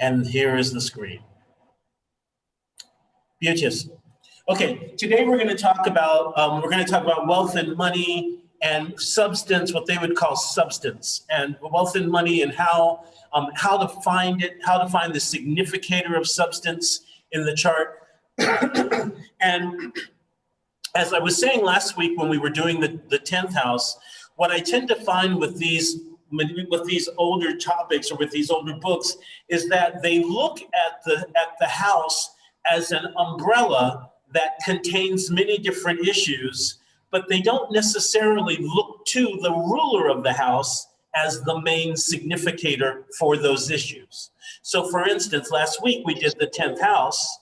And here is the screen. Beauteous. Okay, today we're going to talk about wealth and money and substance, what they would call substance, and wealth and money, and how to find it, how to find the significator of substance in the chart. And as I was saying last week when we were doing the 10th house, what I tend to find with these older topics or with these older books is that they look at the house as an umbrella that contains many different issues, but they don't necessarily look to the ruler of the house as the main significator for those issues. So for instance, last week we did the 10th house.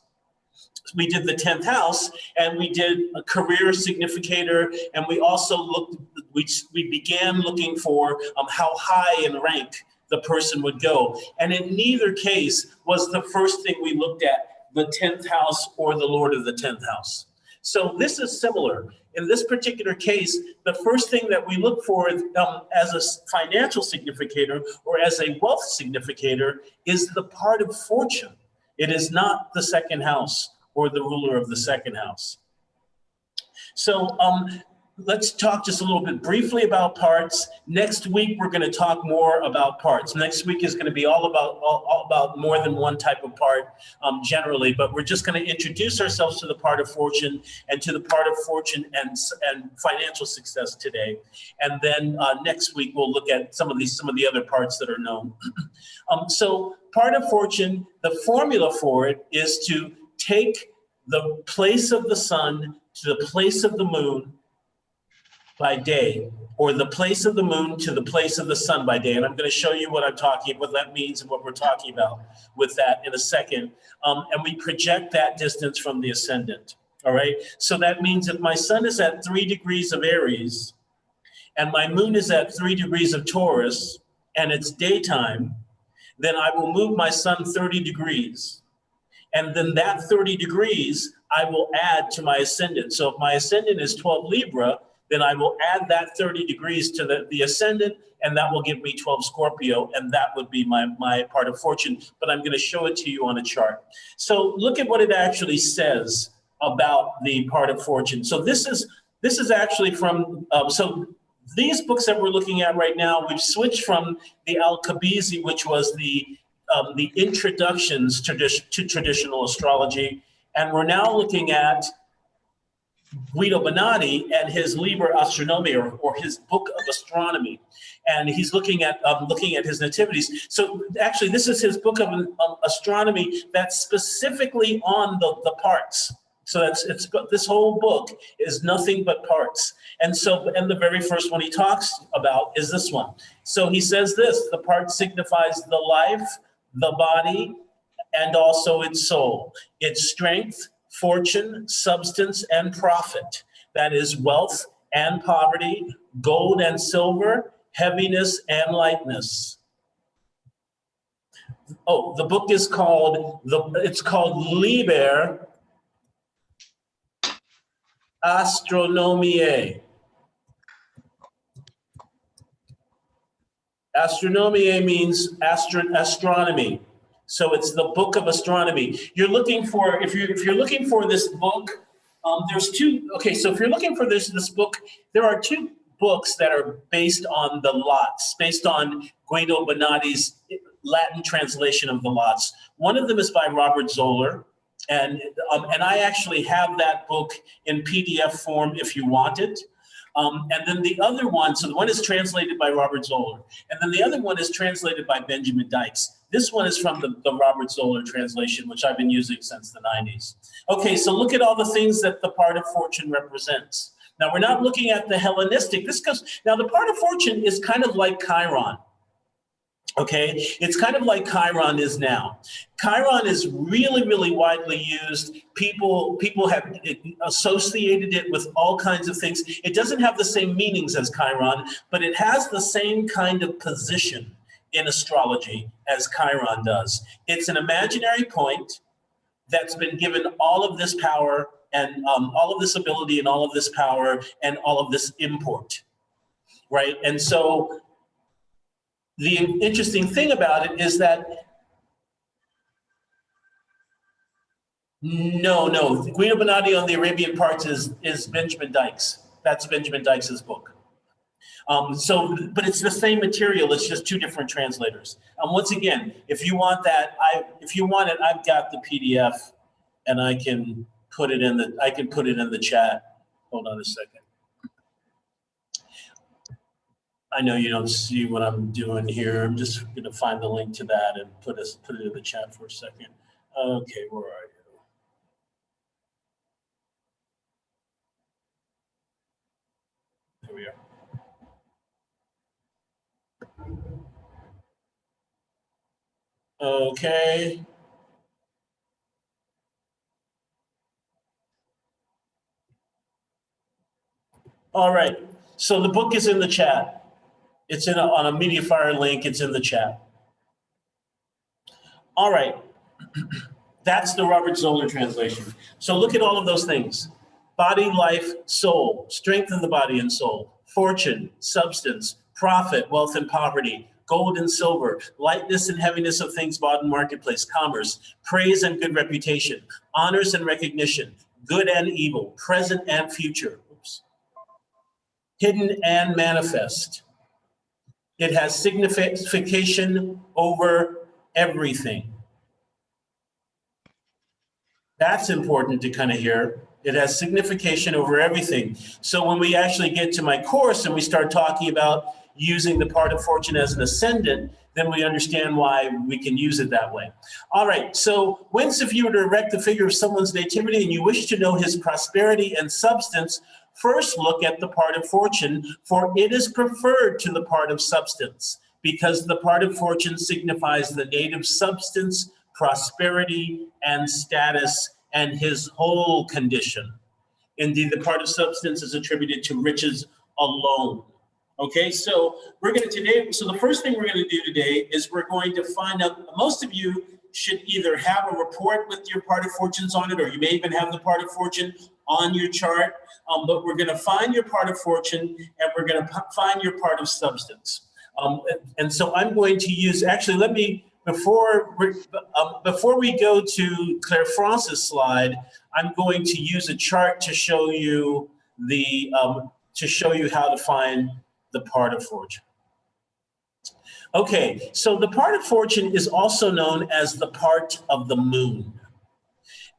We did the 10th house, and we did a career significator, and we also we began looking for how high in rank the person would go. And in neither case was the first thing we looked at the 10th house or the Lord of the 10th house. So this is similar. In this particular case, the first thing that we look for as a financial significator or as a wealth significator is the part of fortune. It is not the second house or the ruler of the second house. So let's talk just a little bit briefly about parts. Next week, we're going to talk more about parts. Next week is going to be all about more than one type of part generally, but we're just going to introduce ourselves to the part of fortune and to the part of fortune and financial success today. And then next week, we'll look at some of the other parts that are known. So part of fortune, the formula for it is to take the place of the sun to the place of the moon by day, or the place of the moon to the place of the sun by day. And I'm going to show you what that means and what we're talking about with that in a second. And we project that distance from the ascendant. All right. So that means if my sun is at 3 degrees of Aries and my moon is at 3 degrees of Taurus and it's daytime, then I will move my sun 30 degrees. And then that 30 degrees, I will add to my ascendant. So if my ascendant is 12 Libra, then I will add that 30 degrees to the ascendant, and that will give me 12 Scorpio, and that would be my part of fortune. But I'm going to show it to you on a chart. So look at what it actually says about the part of fortune. So this is actually from, so these books that we're looking at right now, we've switched from the Al-Kabizi, which was the introductions to traditional astrology, and we're now looking at Guido Bonatti and his Liber Astronomiae, or his book of astronomy, and he's looking at his nativities. So actually, this is his book of astronomy that's specifically on the parts. So this whole book is nothing but parts. And the very first one he talks about is this one. So he says this: the part signifies the life, the body, and also its soul, its strength, fortune, substance, and profit. That is wealth and poverty, gold and silver, heaviness and lightness. Oh, the book is called Liber Astronomiae. Astronomiae means astronomy. So it's the book of astronomy. You're looking for, if you're looking for this book, there's two. Okay, so if you're looking for this book, there are two books that are based on the lots, based on Guido Bonatti's Latin translation of the lots. One of them is by Robert Zoller, and I actually have that book in PDF form if you want it. And then the other one, so the one is translated by Robert Zoller, and then the other one is translated by Benjamin Dykes. This one is from the Robert Zoller translation, which I've been using since the 90s. Okay, so look at all the things that the part of fortune represents. Now, we're not looking at the Hellenistic. Now, the part of fortune is kind of like Chiron. Okay, it's kind of like Chiron is now. Chiron is really, really widely used. People have associated it with all kinds of things. It doesn't have the same meanings as Chiron, but it has the same kind of position in astrology as Chiron does. It's an imaginary point that's been given all of this power and all of this ability and all of this power and all of this import, right? And so the interesting thing about it is that No. Guido Bonatti on the Arabian Parts is Benjamin Dykes. That's Benjamin Dykes' book. But it's the same material. It's just two different translators. Once again, if you want that, I've got the PDF, and I can put it in the chat. Hold on a second. I know you don't see what I'm doing here. I'm just going to find the link to that and put it in the chat for a second. Okay, where are you? There we are. Okay. All right. So the book is in the chat. It's on a MediaFire link. It's in the chat. All right. That's the Robert Zoller translation. So look at all of those things. Body, life, soul, strength in the body and soul, fortune, substance, profit, wealth and poverty, gold and silver, lightness and heaviness of things bought in marketplace, commerce, praise and good reputation, honors and recognition, good and evil, present and future, hidden and manifest. It has signification over everything. That's important to kind of hear. It has signification over everything. So when we actually get to my course and we start talking about using the part of fortune as an ascendant, then we understand why we can use it that way. All right, so whence if you were to erect the figure of someone's nativity and you wish to know his prosperity and substance, first look at the part of fortune, for it is preferred to the part of substance, because the part of fortune signifies the native substance, prosperity, and status, and his whole condition. Indeed, the part of substance is attributed to riches alone. Okay, so the first thing we're going to do today is we're going to find out, most of you should either have a report with your part of fortunes on it, or you may even have the part of fortune on your chart, but we're going to find your part of fortune, and we're going to find your part of substance. And so I'm going to use, actually, before we go to Claire France's slide, I'm going to use a chart to show you how to find the part of fortune. Okay, so the part of fortune is also known as the part of the moon.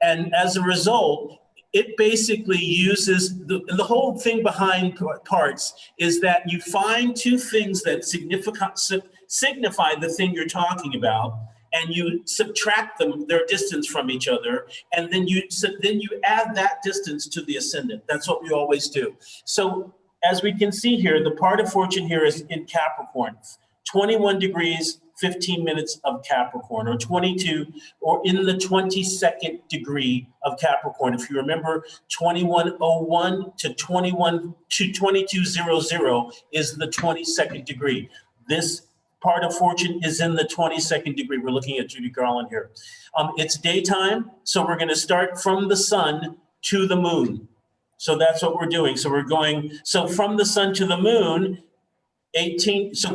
And as a result, it basically uses, the whole thing behind parts is that you find two things that signify the thing you're talking about, and you subtract their distance from each other, and then you add that distance to the ascendant. That's what we always do. So as we can see here, the part of fortune here is in Capricorn, 21 degrees, 15 minutes of Capricorn, or 22, or in the 22nd degree of Capricorn. If you remember, 2101 to 2200 is the 22nd degree. This part of fortune is in the 22nd degree. We're looking at Judy Garland here. It's daytime, so we're going to start from the sun to the moon. So that's what we're doing. So from the sun to the moon, 18, so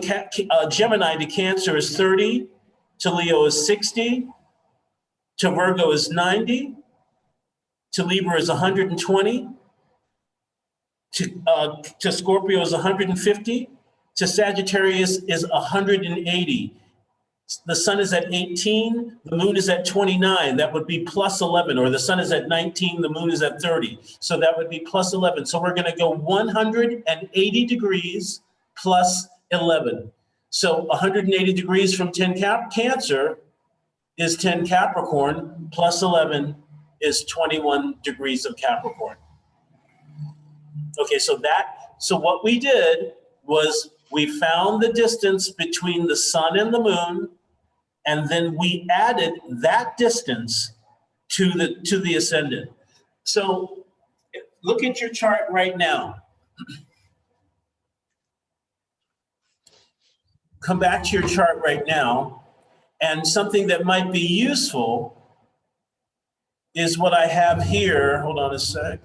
Gemini to Cancer is 30, to Leo is 60, to Virgo is 90, to Libra is 120, to Scorpio is 150, to Sagittarius is 180. The sun is at 18, the moon is at 29, that would be plus 11, or the sun is at 19, the moon is at 30. So that would be plus 11. So we're going to go 180 degrees plus 11. So 180 degrees from 10 Cancer is 10 Capricorn, plus 11 is 21 degrees of Capricorn. Okay, so what we did was we found the distance between the sun and the moon, and then we added that distance to the ascendant. So look at your chart right now. Come back to your chart right now, and something that might be useful is what I have here. Hold on a sec.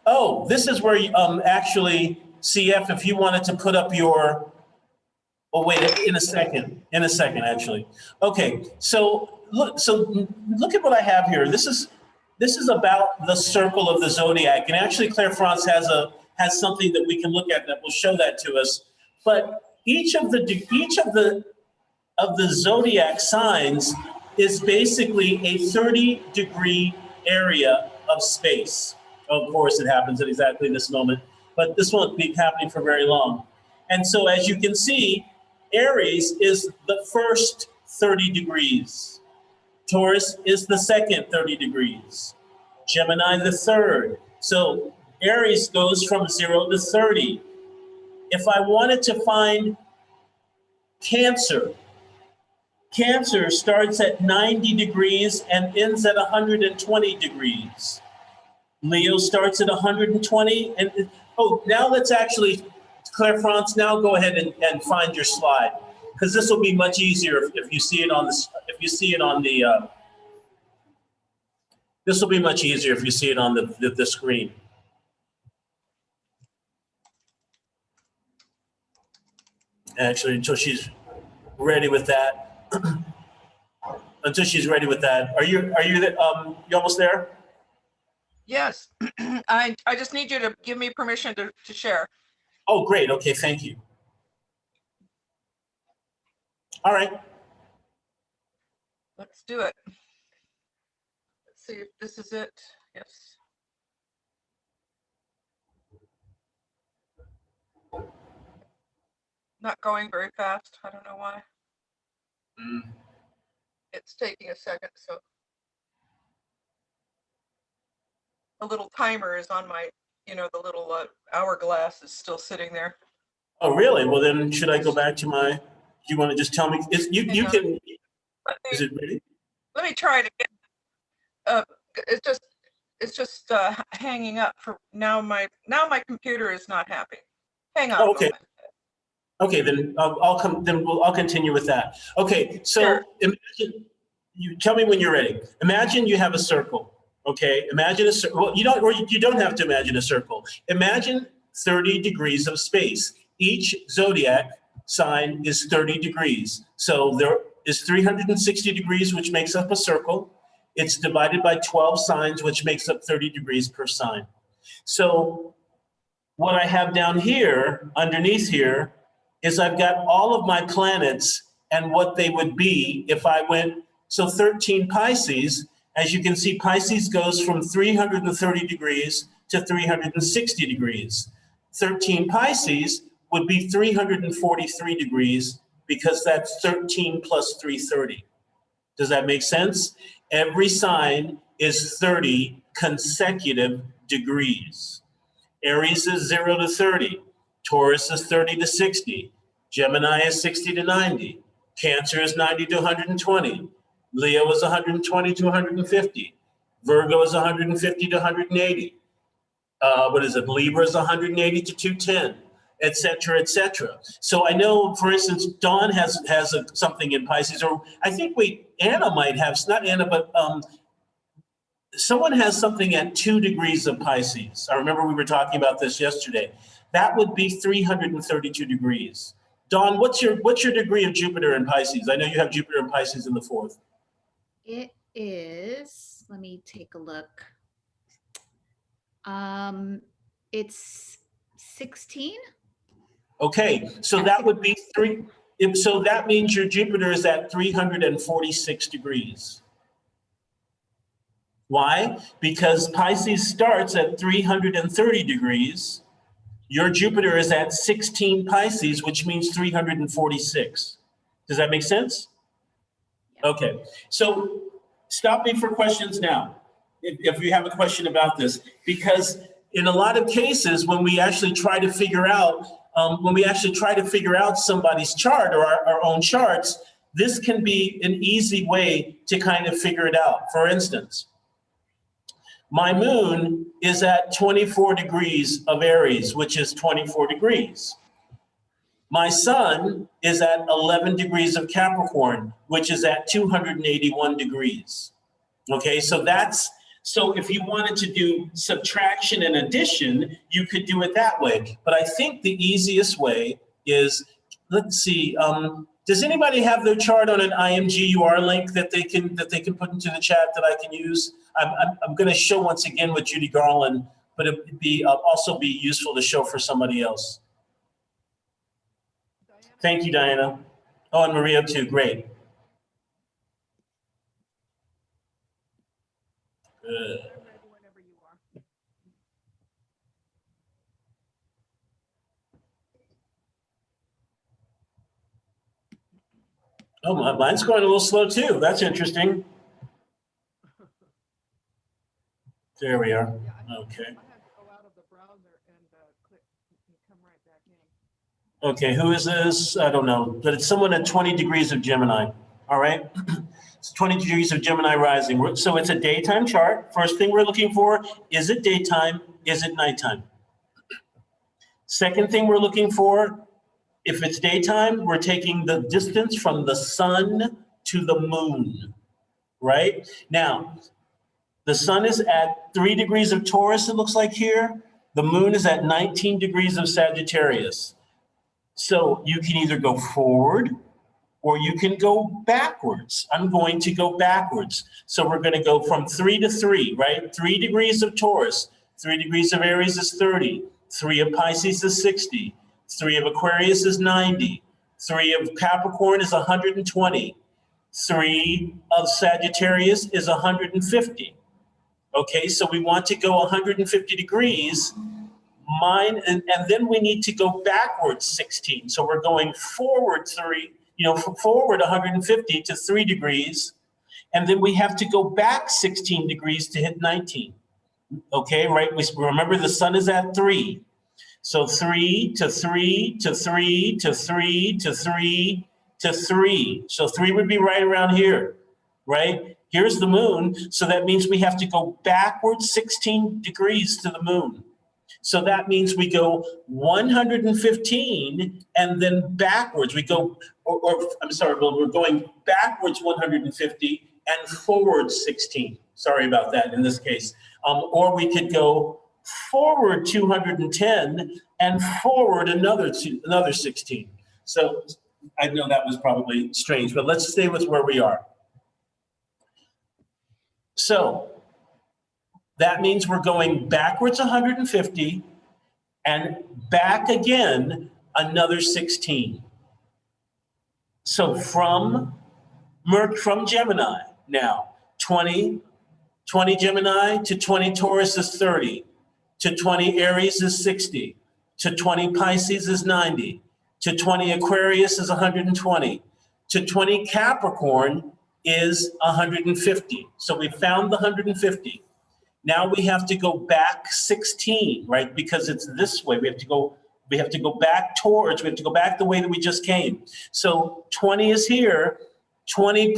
Oh, this is where you actually, CF, if you wanted to put up your Oh, wait, in a second, actually. Okay, so look at what I have here. This is about the circle of the zodiac, and actually Claire France has something that we can look at that will show that to us. But each of the zodiac signs is basically a 30-degree area of space. Of course, it happens at exactly this moment, but this won't be happening for very long. And so, as you can see, Aries is the first 30 degrees. Taurus is the second 30 degrees. Gemini, the third. So Aries goes from 0 to 30. If I wanted to find Cancer, Cancer starts at 90 degrees and ends at 120 degrees. Leo starts at 120 and oh, now let's actually, Claire France, now go ahead and find your slide, because this will be much easier if you see it on this. If you see it on the, this will be much easier if you see it on the screen. Actually, until she's ready with that. Until she's ready with that, are you you almost there? Yes, I just need you to give me permission to share. Oh, great. Okay, thank you. All right. Let's do it. Let's see if this is it. Yes. Not going very fast. I don't know why. It's taking a second, so a little timer is on my, the little hourglass is still sitting there. Oh, really? Well, then should I go back to my? Do you want to just tell me? You can. Is it ready? Let me try to get. It's just hanging up for now. My computer is not happy. Hang on. Oh, okay. Okay, then I'll continue with that. Okay, so sure. Imagine, you tell me when you're ready. Imagine you have a circle. Okay, imagine a circle. Well, you don't have to imagine a circle. Imagine 30 degrees of space. Each zodiac sign is 30 degrees. So there is 360 degrees, which makes up a circle. It's divided by 12 signs, which makes up 30 degrees per sign. So what I have down here, underneath here, is I've got all of my planets and what they would be if I went, so 13 Pisces, as you can see, Pisces goes from 330 degrees to 360 degrees. 13 Pisces would be 343 degrees because that's 13 plus 330. Does that make sense? Every sign is 30 consecutive degrees. Aries is 0 to 30. Taurus is 30 to 60. Gemini is 60 to 90. Cancer is 90 to 120. Leo is 120 to 150. Virgo is 150 to 180. Libra is 180 to 210, et cetera, et cetera. So I know, for instance, Dawn has something in Pisces, or I think Anna might have, not Anna, but someone has something at 2 degrees of Pisces. I remember we were talking about this yesterday. That would be 332 degrees. Dawn, what's your degree of Jupiter in Pisces? I know you have Jupiter in Pisces in the 4th. It is, let me take a look. It's 16. Okay, so that would be 3. So that means your Jupiter is at 346 degrees. Why? Because Pisces starts at 330 degrees. Your Jupiter is at 16 Pisces, which means 346. Does that make sense? Okay, so stop me for questions now, if you have a question about this, because in a lot of cases, when we actually try to figure out, somebody's chart or our own charts, this can be an easy way to kind of figure it out. For instance, my moon is at 24 degrees of Aries, which is 24 degrees. My sun is at 11 degrees of Capricorn, which is at 281 degrees. Okay, so if you wanted to do subtraction and addition, you could do it that way. But I think the easiest way is let's see. Does anybody have their chart on an IMGUR link that they can put into the chat that I can use? I'm going to show once again with Judy Garland, but it would be also be useful to show for somebody else. Thank you, Diana. Oh, and Maria too. Great. Good. Oh, mine's going a little slow too. That's interesting. There we are. Okay. Okay, who is this? I don't know, but it's someone at 20 degrees of Gemini. All right. It's 20 degrees of Gemini rising. So it's a daytime chart. First thing we're looking for, is it daytime? Is it nighttime? Second thing we're looking for, if it's daytime, we're taking the distance from the sun to the moon, right? Now, the sun is at 3 degrees of Taurus, it looks like here. The moon is at 19 degrees of Sagittarius. So you can either go forward or you can go backwards. I'm going to go backwards. So we're going to go from 3 to 3, right? 3 degrees of Taurus, 3 degrees of Aries is 30, 3 of Pisces is 60, 3 of Aquarius is 90, 3 of Capricorn is 120, 3 of Sagittarius is 150. Okay, so we want to go 150 degrees. And then we need to go backwards 16. So we're going forward forward 150 to 3 degrees. And then we have to go back 16 degrees to hit 19. Okay, right? We remember the sun is at 3. So 3 to 3 to 3 to 3 to 3 to 3. So 3 would be right around here, right? Here's the moon. So that means we have to go backwards 16 degrees to the moon. So that means we go 115 and then backwards. We go, I'm sorry, Bill, we're going backwards 150 and forward 16. Sorry about that in this case. Or we could go forward 210 and forward another 16. So I know that was probably strange, but let's stay with where we are. So that means we're going backwards 150 and back again another 16. So from Gemini now, 20 Gemini to 20 Taurus is 30, to 20 Aries is 60, to 20 Pisces is 90, to 20 Aquarius is 120, to 20 Capricorn is 150. So we found the 150. Now we have to go back 16, right? Because it's this way. We have to go back the way that we just came. So 20 is here. 20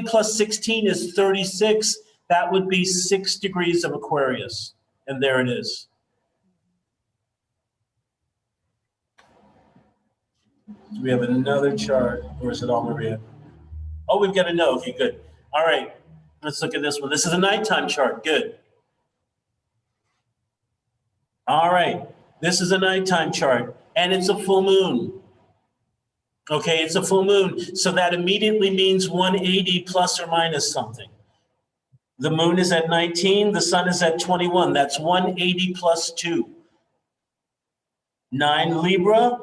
plus 16 is 36. That would be 6 degrees of Aquarius. And there it is. Do we have another chart, or is it all Maria? Oh, we've got a no. Okay, good. All right, let's look at this one. This is a nighttime chart. Good. All right, this is a nighttime chart, and it's a full moon. Okay, it's a full moon, so that immediately means 180 plus or minus something. The moon is at 19, the sun is at 21. That's 180 plus 2. 9 Libra,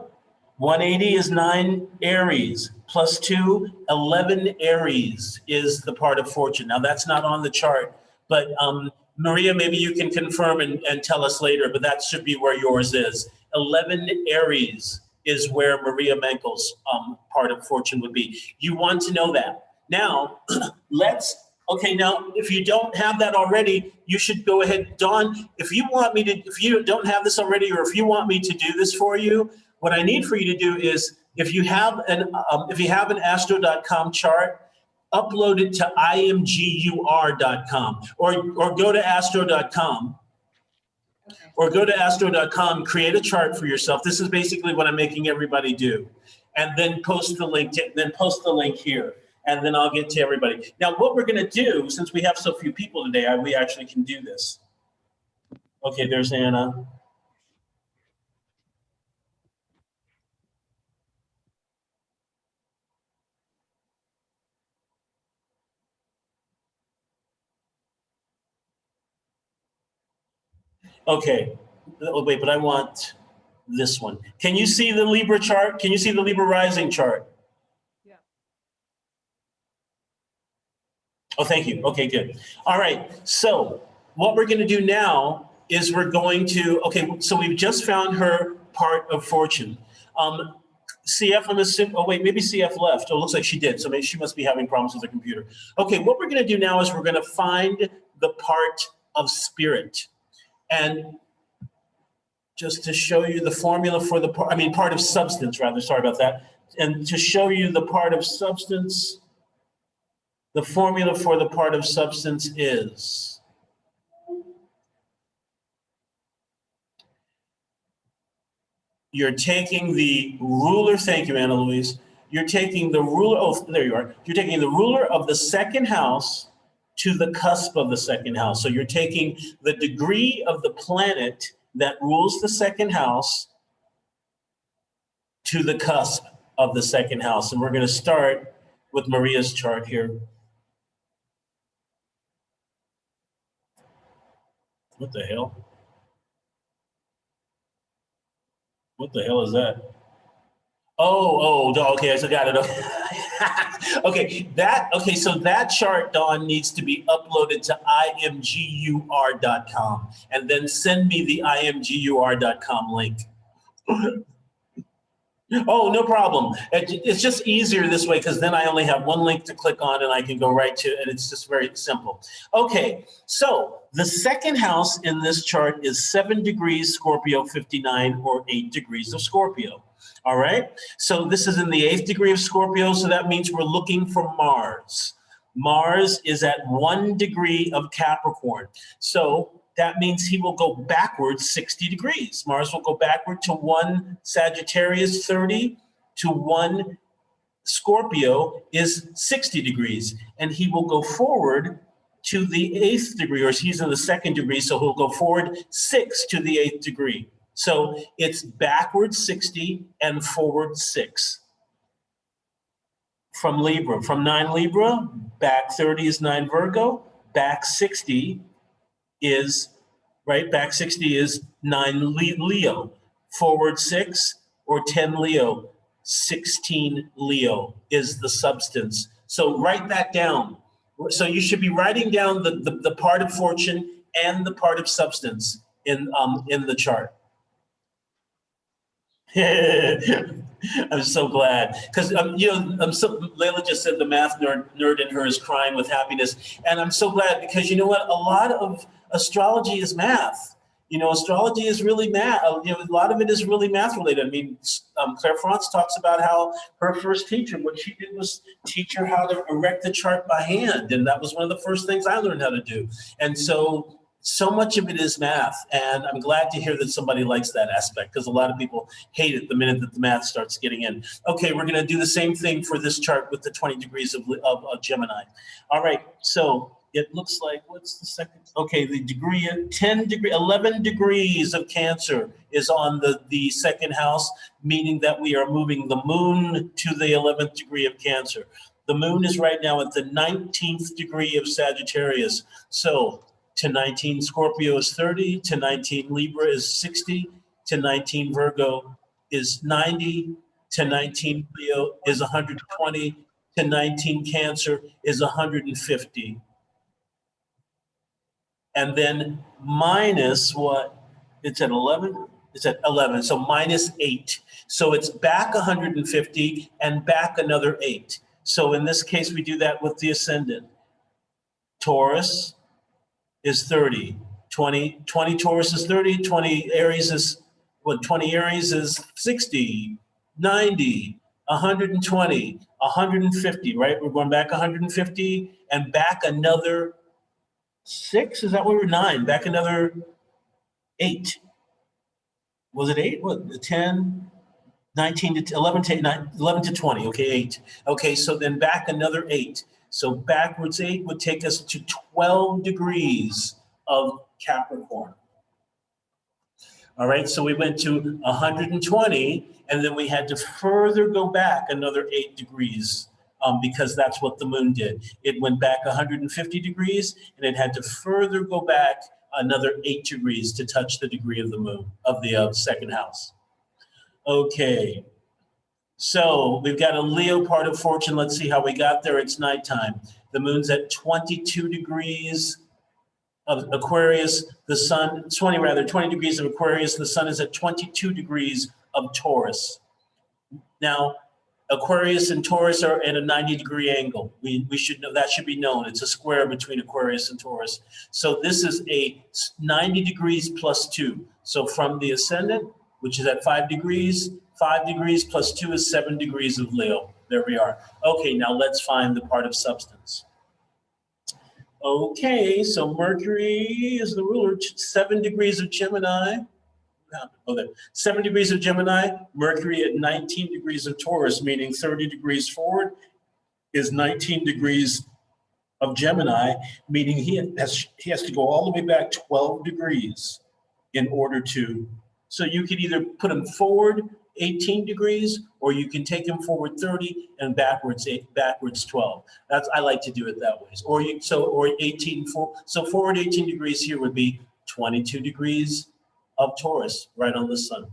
180 is 9 Aries, plus 2, 11 Aries is the part of fortune. Now that's not on the chart, but Maria, maybe you can confirm and tell us later, but that should be where yours is. 11 Aries is where Maria Menkel's part of fortune would be. You want to know that. Now, now, if you don't have that already, you should go ahead. Dawn, if you don't have this already, or if you want me to do this for you, what I need for you to do is, if you have an astro.com chart, upload it to imgur.com or go to astro.com. Okay. Or go to astro.com, create a chart for yourself. This is basically what I'm making everybody do. And then post the link here. And then I'll get to everybody. Now, what we're going to do, since we have so few people today, we actually can do this. Okay, there's Anna. Okay, oh, wait, but I want this one. Can you see the Libra chart? Can you see the Libra rising chart? Yeah. Oh, thank you. Okay, good. All right, so what we're gonna do now is we're going to, okay, so we've just found her part of fortune. CF, I'm assuming, oh wait, maybe CF left. Oh, it looks like she did, so maybe she must be having problems with her computer. Okay, what we're gonna do now is we're gonna find the part of spirit. And just to show you the formula for the part, I mean, part of substance rather, sorry about that. And to show you the part of substance, the formula for the part of substance is you're taking the ruler, thank you, Anna Louise. You're taking the ruler, oh, there you are. You're taking the ruler of the second house to the cusp of the second house. So you're taking the degree of the planet that rules the second house to the cusp of the second house. And we're going to start with Maria's chart here. What the hell? What the hell is that? Okay, I still got it. Okay, so that chart, Dawn, needs to be uploaded to imgur.com and then send me the imgur.com link. Oh, no problem. It's just easier this way because then I only have one link to click on and I can go right to it, and it's just very simple. Okay, so the second house in this chart is 7 degrees Scorpio 59 or 8 degrees of Scorpio. All right, so this is in the 8th degree of Scorpio, so that means we're looking for Mars. Mars is at 1 degree of Capricorn. So that means he will go backwards 60 degrees. Mars will go backward to 1 Sagittarius 30 to 1 Scorpio is 60 degrees. And he will go forward to the 8th degree, or he's in the 2nd degree, so he'll go forward 6 to the 8th degree. So it's backward 60 and forward 6. From Libra, from 9 Libra, back 30 is 9 Virgo, back 60 is, right, back 60 is 9 Leo, forward 6 or 10 Leo, 16 Leo is the substance. So write that down. So you should be writing down the part of fortune and the part of substance in the chart. I'm so glad because Layla just said the math nerd in her is crying with happiness, and I'm so glad because you know what? A lot of astrology is math. Astrology is really math. A lot of it is really math related. I mean, Claire France talks about how her first teacher, what she did was teach her how to erect the chart by hand, and that was one of the first things I learned how to do. And so much of it is math, and I'm glad to hear that somebody likes that aspect because a lot of people hate it the minute that the math starts getting in. Okay, we're going to do the same thing for this chart with the 20 degrees of Gemini. All right, so it looks like, what's the second? Okay, the degree, 11 degrees of Cancer is on the second house, meaning that we are moving the moon to the 11th degree of Cancer. The moon is right now at the 19th degree of Sagittarius. So to 19 Scorpio is 30, to 19 Libra is 60, to 19 Virgo is 90, to 19 Leo is 120, to 19 Cancer is 150. And then minus what? It's at 11? It's at 11, so minus 8. So it's back 150 and back another 8. So in this case, we do that with the ascendant. Taurus is 30. 20 Taurus is 30, 20 Aries is, 20 Aries is 60, 90, 120, 150, right? We're going back 150 and back another 6? Is that where we're 9? Back another 8. Was it 8? What, 10, 19 to 11 to 9, 11 to 20. Okay, 8. Okay, so then back another 8. So backwards 8 would take us to 12 degrees of Capricorn. All right, so we went to 120, and then we had to further go back another 8 degrees because that's what the moon did. It went back 150 degrees, and it had to further go back another 8 degrees to touch the degree of the moon, of the second house. Okay, so we've got a Leo part of fortune. Let's see how we got there. It's nighttime. The moon's at 22 degrees of Aquarius. The sun, 20 degrees of Aquarius. The sun is at 22 degrees of Taurus. Now, Aquarius and Taurus are at a 90-degree angle. We should know, that should be known. It's a square between Aquarius and Taurus. So this is a 90 degrees plus 2. So from the ascendant, which is at 5 degrees plus 2 is 7 degrees of Leo. There we are. Okay, now let's find the part of substance. Okay, so Mercury is the ruler, 7 degrees of Gemini. Oh, there. 7 degrees of Gemini, Mercury at 19 degrees of Taurus, meaning 30 degrees forward is 19 degrees of Gemini, meaning he has to go all the way back 12 degrees in order to, so you could either put him forward 18 degrees, or you can take him forward 30 and backwards 12. I like to do it that way. Or 18, so forward 18 degrees here would be 22 degrees of Taurus, right on the sun.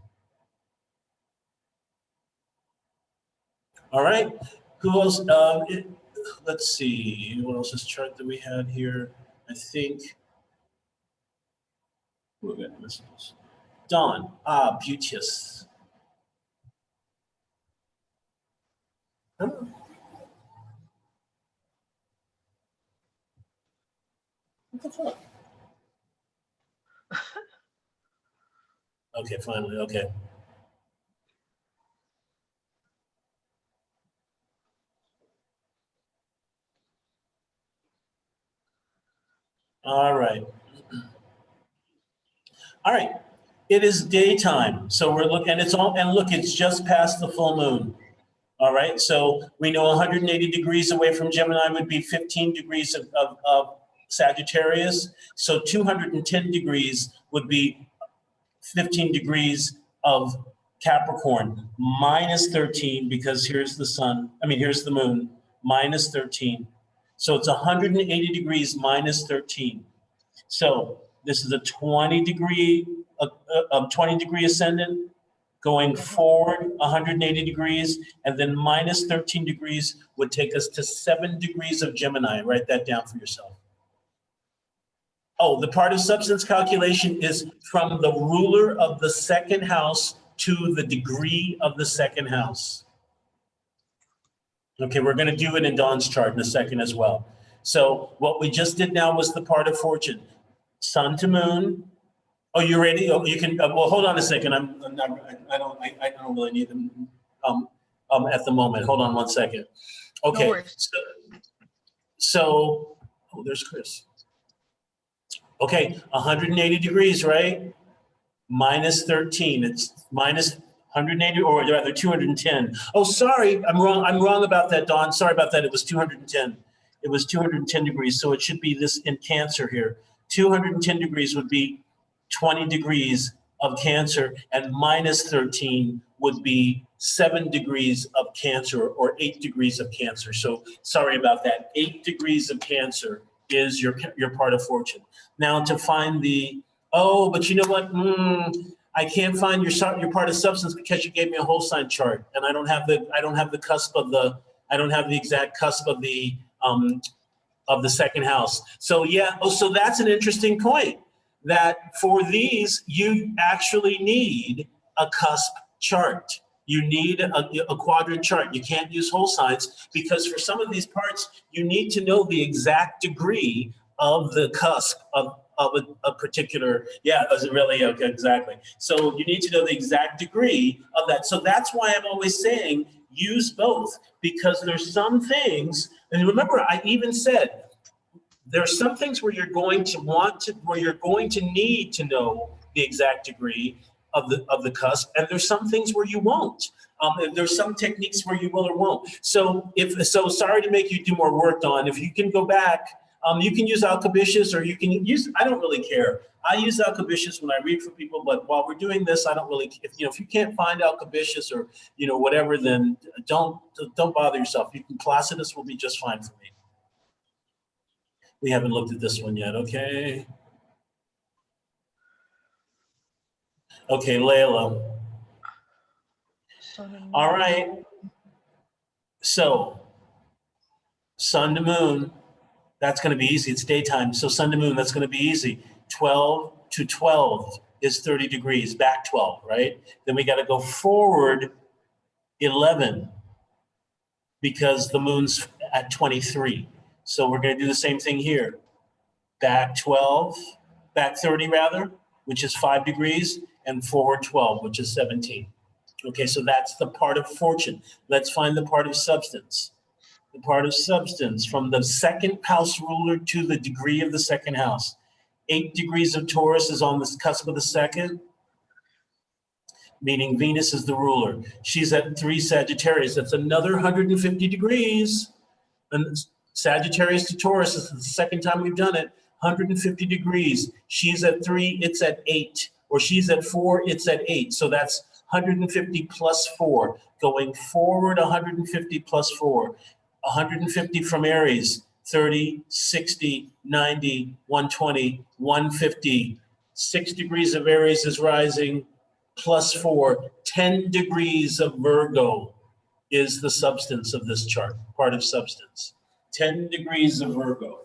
All right, who else? Let's see, what else is chart that we had here? I think, we got messages. Dawn, beauteous. Oh. What the fuck? Okay, finally, okay. All right. All right, it is daytime. So we're looking, and it's just past the full moon. All right, so we know 180 degrees away from Gemini would be 15 degrees of Sagittarius. So 210 degrees would be 15 degrees of Capricorn, minus 13, because here's the moon, minus 13. So it's 180 degrees minus 13. So this is a 20 degree ascendant going forward 180 degrees, and then minus 13 degrees would take us to 7 degrees of Gemini. Write that down for yourself. Oh, the part of substance calculation is from the ruler of the second house to the degree of the second house. Okay, we're going to do it in Dawn's chart in a second as well. So what we just did now was the part of fortune. Sun to moon. Oh, you ready? Oh, you can. Well, hold on a second. I don't really need them at the moment. Hold on one second. Okay. No worries. So, oh, there's Chris. Okay, 180 degrees, right? Minus 13. It's minus 180, or rather 210. Oh, sorry, I'm wrong. I'm wrong about that, Dawn. Sorry about that. It was 210. It was 210 degrees. So it should be this in Cancer here. 210 degrees would be 20 degrees of Cancer, and minus 13 would be 7 degrees of Cancer, or 8 degrees of Cancer. So sorry about that. 8 degrees of Cancer is your part of fortune. Now to find but you know what? I can't find your part of substance because you gave me a whole sign chart, and I don't have the cusp of the, I don't have the exact cusp of the second house. So yeah, so that's an interesting point, that for these, you actually need a cusp chart. You need a quadrant chart. You can't use whole signs, because for some of these parts, you need to know the exact degree of the cusp of a particular, really, okay, exactly. So you need to know the exact degree of that. So that's why I'm always saying use both, because there's some things, and remember, I even said, there's some things where you're going to need to know the exact degree of the cusp, and there's some things where you won't. There's some techniques where you will or won't. So sorry to make you do more work, Dawn. If you can go back, you can use Alcabitius, or you can use, I don't really care. I use Alcabitius when I read for people, but while we're doing this, I don't really, if you can't find Alcabitius or, whatever, then don't bother yourself. Placidus will be just fine for me. We haven't looked at this one yet, okay? Okay, Layla. Sun and All moon. right. So sun to moon, that's going to be easy. It's daytime. So sun to moon, that's going to be easy. 12 to 12 is 30 degrees, back 12, right? Then we got to go forward 11 because the moon's at 23. So we're going to do the same thing here. Back 12, back 30 rather, which is 5 degrees, and forward 12, which is 17. Okay, so that's the part of fortune. Let's find the part of substance. The part of substance from the second house ruler to the degree of the second house. 8 degrees of Taurus is on the cusp of the second, meaning Venus is the ruler. She's at 3 Sagittarius. That's another 150 degrees. And Sagittarius to Taurus is the second time we've done it. 150 degrees. She's at 3, it's at 8. Or she's at 4, it's at 8. So that's 150 plus 4. Going forward 150 plus 4. 150 from Aries, 30, 60, 90, 120, 150. 6 degrees of Aries is rising, plus 4. 10 degrees of Virgo is the substance of this chart, part of substance. 10 degrees of Virgo.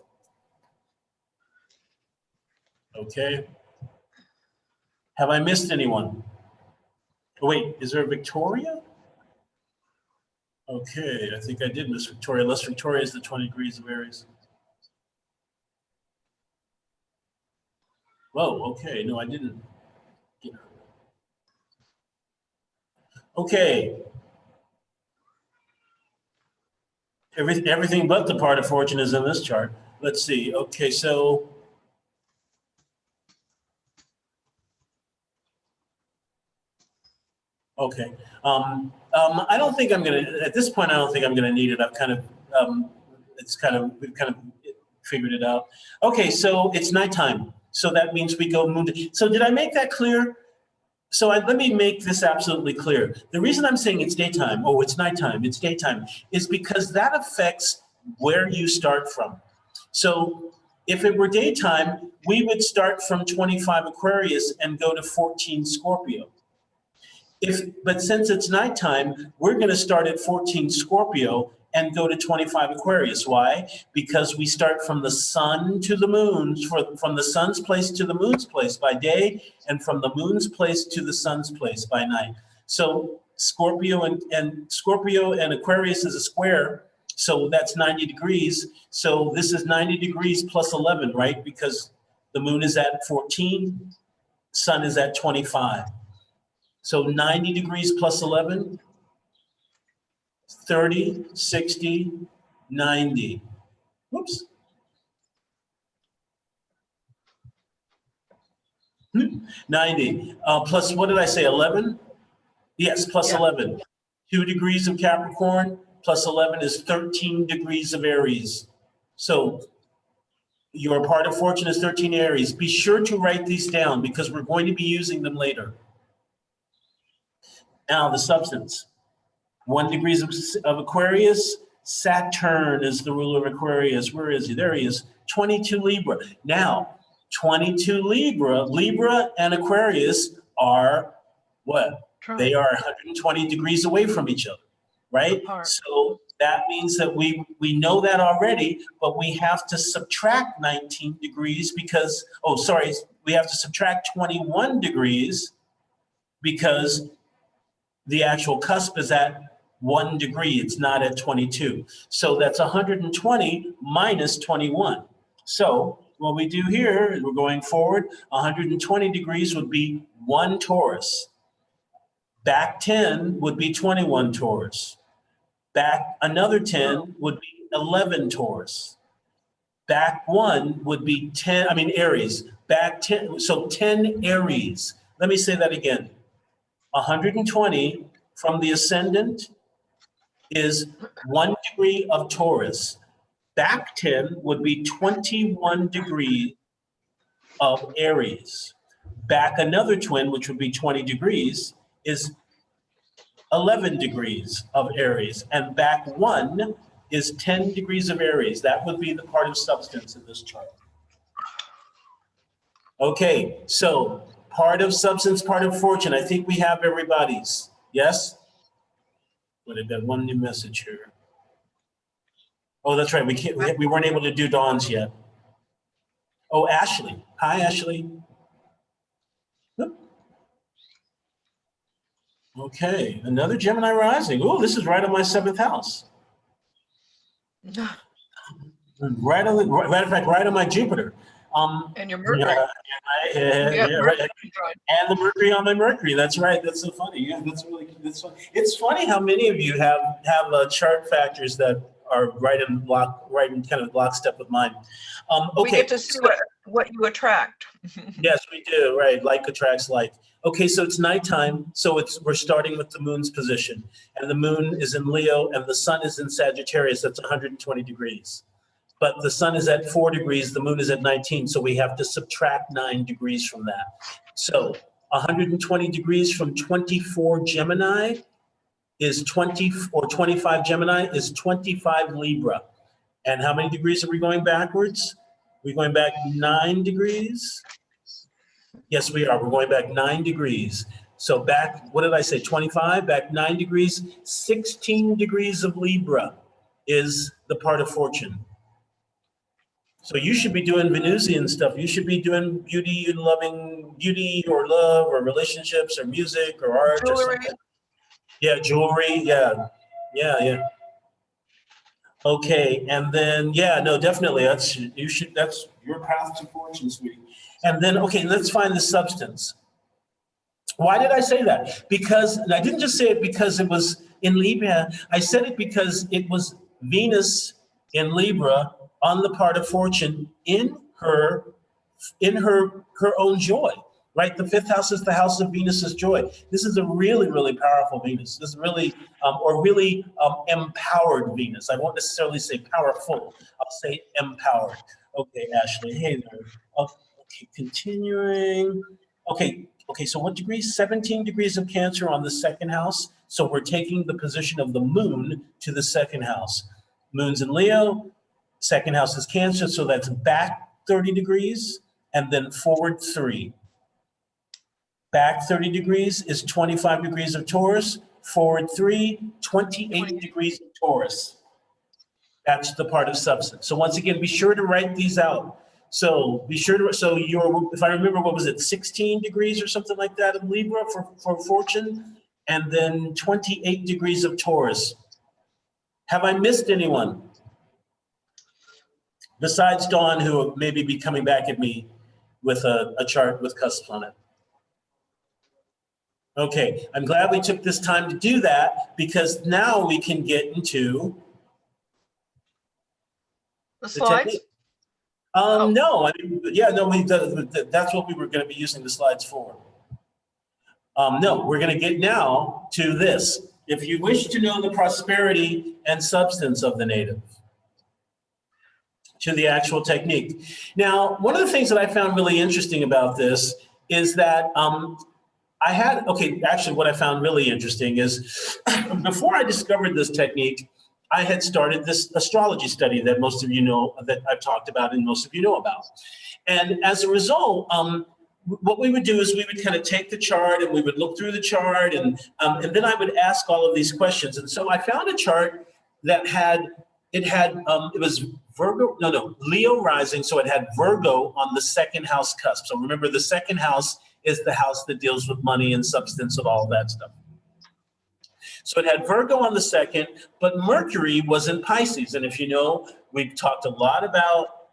Okay. Have I missed anyone? Oh, wait, is there a Victoria? Okay, I think I did miss Victoria, unless Victoria is the 20 degrees of Aries. Whoa, okay, no, I didn't get her. Okay. Everything but the part of fortune is in this chart. Let's see, okay, so. Okay, I don't think I'm gonna, at this point, I don't think I'm gonna need it. I've kind of, we've kind of figured it out. Okay, so it's nighttime. So that means we go moon. So did I make that clear? So let me make this absolutely clear. The reason I'm saying it's daytime, oh, it's nighttime, it's daytime, is because that affects where you start from. So if it were daytime, we would start from 25 Aquarius and go to 14 Scorpio. But since it's nighttime, we're going to start at 14 Scorpio and go to 25 Aquarius. Why? Because we start from the sun to the moon, from the sun's place to the moon's place by day, and from the moon's place to the sun's place by night. So Scorpio and Aquarius is a square, so that's 90 degrees. So this is 90 degrees plus 11, right? Because the moon is at 14, sun is at 25. So 90 degrees plus 11, 30, 60, 90. Whoops. 90. Plus, what did I say, 11? Yes, plus 11. 2 degrees of Capricorn plus 11 is 13 degrees of Aries. So your part of fortune is 13 Aries. Be sure to write these down because we're going to be using them later. Now, the substance. 1 degree of Aquarius. Saturn is the ruler of Aquarius. Where is he? There he is. 22 Libra. Now, 22 Libra and Aquarius are what? They are 120 degrees away from each other, right? Apart. So that means that we know that already, but we have to subtract 19 degrees because, we have to subtract 21 degrees because the actual cusp is at 1 degree. It's not at 22. So that's 120 minus 21. So what we do here is we're going forward. 120 degrees would be 1 Taurus. Back 10 would be 21 Taurus. Back another 10 would be 11 Taurus. Back 1 would be Aries. Back 10, so 10 Aries. Let me say that again. 120 from the ascendant is 1 degree of Taurus. Back 10 would be 21 degrees of Aries. Back another twin, which would be 20 degrees, is 11 degrees of Aries. And back 1 is 10 degrees of Aries. That would be the part of substance in this chart. Okay, so Part of substance, part of fortune. I think we have everybody's. Yes? But I've got one new message here. Oh, that's right. We weren't able to do Dawn's yet. Oh, Ashley. Hi, Ashley. Oop. Okay, another Gemini rising. Oh, this is right on my 7th house. Right on the, matter of fact, right on my Jupiter. And your Mercury. Right. And the Mercury on my Mercury. That's right. That's so funny. Yeah, that's funny. It's funny how many of you have chart factors that are right in kind of lockstep with mine. Okay. We get to see what you attract. Yes, we do. Right, like attracts like. Okay, so it's nighttime. So we're starting with the moon's position, and the moon is in Leo, and the sun is in Sagittarius. That's 120 degrees. But the sun is at 4 degrees, the moon is at 19, so we have to subtract 9 degrees from that. So 120 degrees from 24 Gemini is 20, or 25 Gemini is 25 Libra. And how many degrees are we going backwards? We're going back 9 degrees. Yes, we are. We're going back 9 degrees. So back, what did I say, 25? Back 9 degrees, 16 degrees of Libra is the part of fortune. So you should be doing Venusian stuff. You should be doing beauty and loving beauty or love or relationships or music or art or something. Yeah, jewelry. Yeah. Okay, and then definitely that's your path to fortune, sweetie. And then let's find the substance. Why did I say that? Because, and I didn't just say it because it was in Libra. I said it because it was Venus in Libra on the part of fortune in her own joy, right? The 5th house is the house of Venus's joy. This is a really, really powerful Venus. This is really, empowered Venus. I won't necessarily say powerful. I'll say empowered. Okay, Ashley. Hey there. Okay, continuing. Okay. So what degrees? 17 degrees of Cancer on the 2nd house. So we're taking the position of the moon to the 2nd house. Moon's in Leo. 2nd house is Cancer, so that's back 30 degrees and then forward 3. Back 30 degrees is 25 degrees of Taurus, forward 3, 28 degrees of Taurus. That's the part of substance. So once again, be sure to write these out. So be sure to, if I remember, what was it, 16 degrees or something like that of Libra for fortune, and then 28 degrees of Taurus. Have I missed anyone? Besides Dawn, who may be coming back at me with a chart with cusps on it. Okay, I'm glad we took this time to do that, because now we can get into the slides. Technique. No, that's what we were going to be using the slides for. No, we're going to get now to this. If you wish to know the prosperity and substance of the native, to the actual technique. Now, one of the things that I found really interesting about this is that what I found really interesting is before I discovered this technique, I had started this astrology study that most of you know, that I've talked about and most of you know about. And as a result, what we would do is we would kind of take the chart and we would look through the chart, and then I would ask all of these questions. And so I found a chart that it was Leo rising, so it had Virgo on the 2nd house cusp. So remember, the 2nd house is the house that deals with money and substance and all that stuff. So it had Virgo on the 2nd, but Mercury was in Pisces. And if you know, we've talked a lot about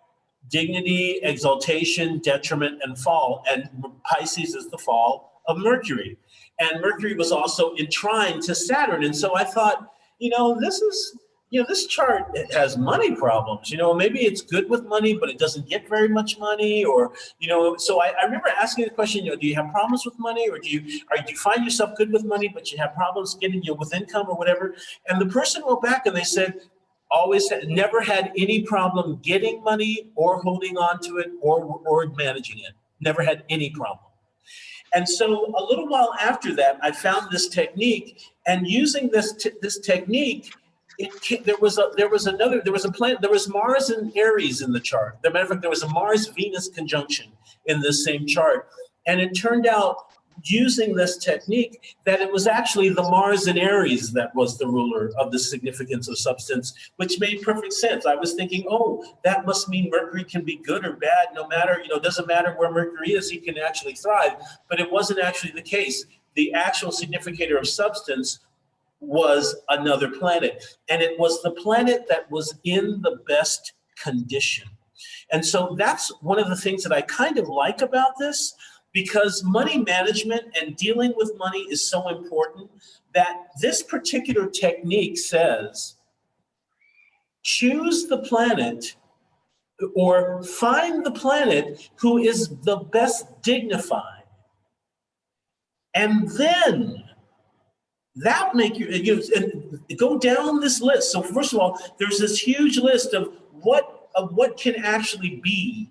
dignity, exaltation, detriment, and fall. And Pisces is the fall of Mercury. And Mercury was also in trine to Saturn. And so I thought, this chart has money problems. Maybe it's good with money, but it doesn't get very much money, or, so I remember asking the question, do you have problems with money, or do you find yourself good with money, but you have problems getting with income or whatever? And the person wrote back and they said, never had any problem getting money or holding on to it or managing it. Never had any problem. And so a little while after that, I found this technique, and using this technique, there was Mars and Aries in the chart. As a matter of fact, there was a Mars-Venus conjunction in this same chart. And it turned out, using this technique, that it was actually the Mars in Aries that was the ruler of the significance of substance, which made perfect sense. I was thinking, oh, that must mean Mercury can be good or bad, no matter, it doesn't matter where Mercury is, he can actually thrive. But it wasn't actually the case. The actual significator of substance was another planet. And it was the planet that was in the best condition. And so that's one of the things that I kind of like about this, because money management and dealing with money is so important that this particular technique says, choose the planet or find the planet who is the best dignified. And then that make you, and go down this list. So first of all, there's this huge list of what can actually be,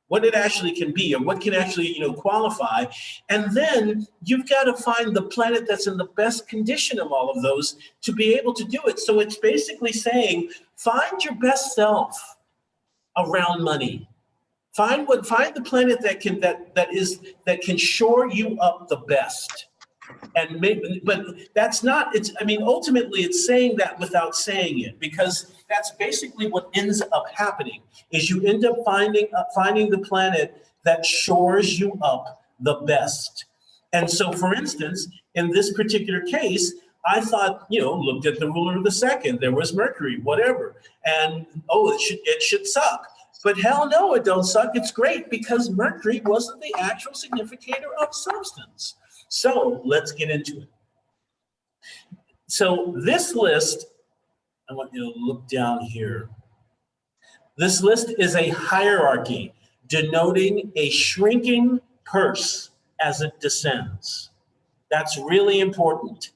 what it actually can be, and what can actually, qualify. And then you've got to find the planet that's in the best condition of all of those to be able to do it. So it's basically saying, find your best self around money. Find the planet that can shore you up the best. And maybe, but that's not, ultimately it's saying that without saying it, because that's basically what ends up happening, is you end up finding the planet that shores you up the best. And so, for instance, in this particular case, I thought, looked at the ruler of the second, there was Mercury, whatever. And, it should suck. But hell no, it don't suck. It's great, because Mercury wasn't the actual significator of substance. So let's get into it. So this list, I want you to look down here. This list is a hierarchy denoting a shrinking purse as it descends. That's really important.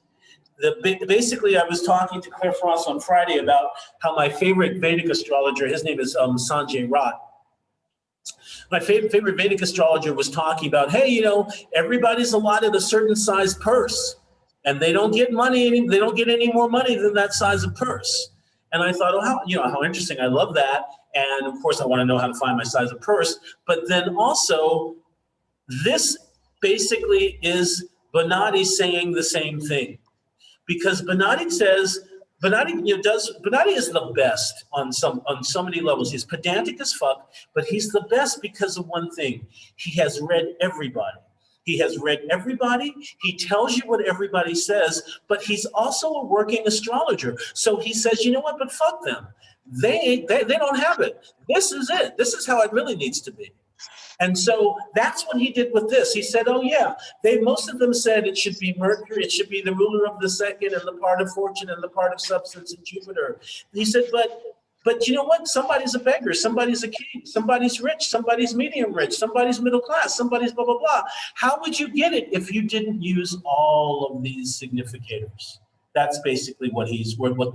Basically, I was talking to Claire Frost on Friday about how my favorite Vedic astrologer, his name is Sanjay Rath. My favorite Vedic astrologer was talking about, hey, everybody's allotted a certain size purse, and they don't get money. They don't get any more money than that size of purse. And I thought, oh, how interesting. I love that. And of course, I want to know how to find my size of purse. But then also, this basically is Bonatti saying the same thing, because Bonatti says, Bonatti is the best on so many levels. He's pedantic as fuck, but he's the best because of one thing. He has read everybody. He has read everybody. He tells you what everybody says, but he's also a working astrologer. So he says, you know what, but fuck them. They don't have it. This is it. This is how it really needs to be. And so that's what he did with this. He said, oh yeah, most of them said it should be Mercury, it should be the ruler of the second and the part of fortune and the part of substance and Jupiter. He said, but you know what? Somebody's a beggar, somebody's a king, somebody's rich, somebody's medium rich, somebody's middle class, somebody's blah, blah, blah. How would you get it if you didn't use all of these significators? That's basically what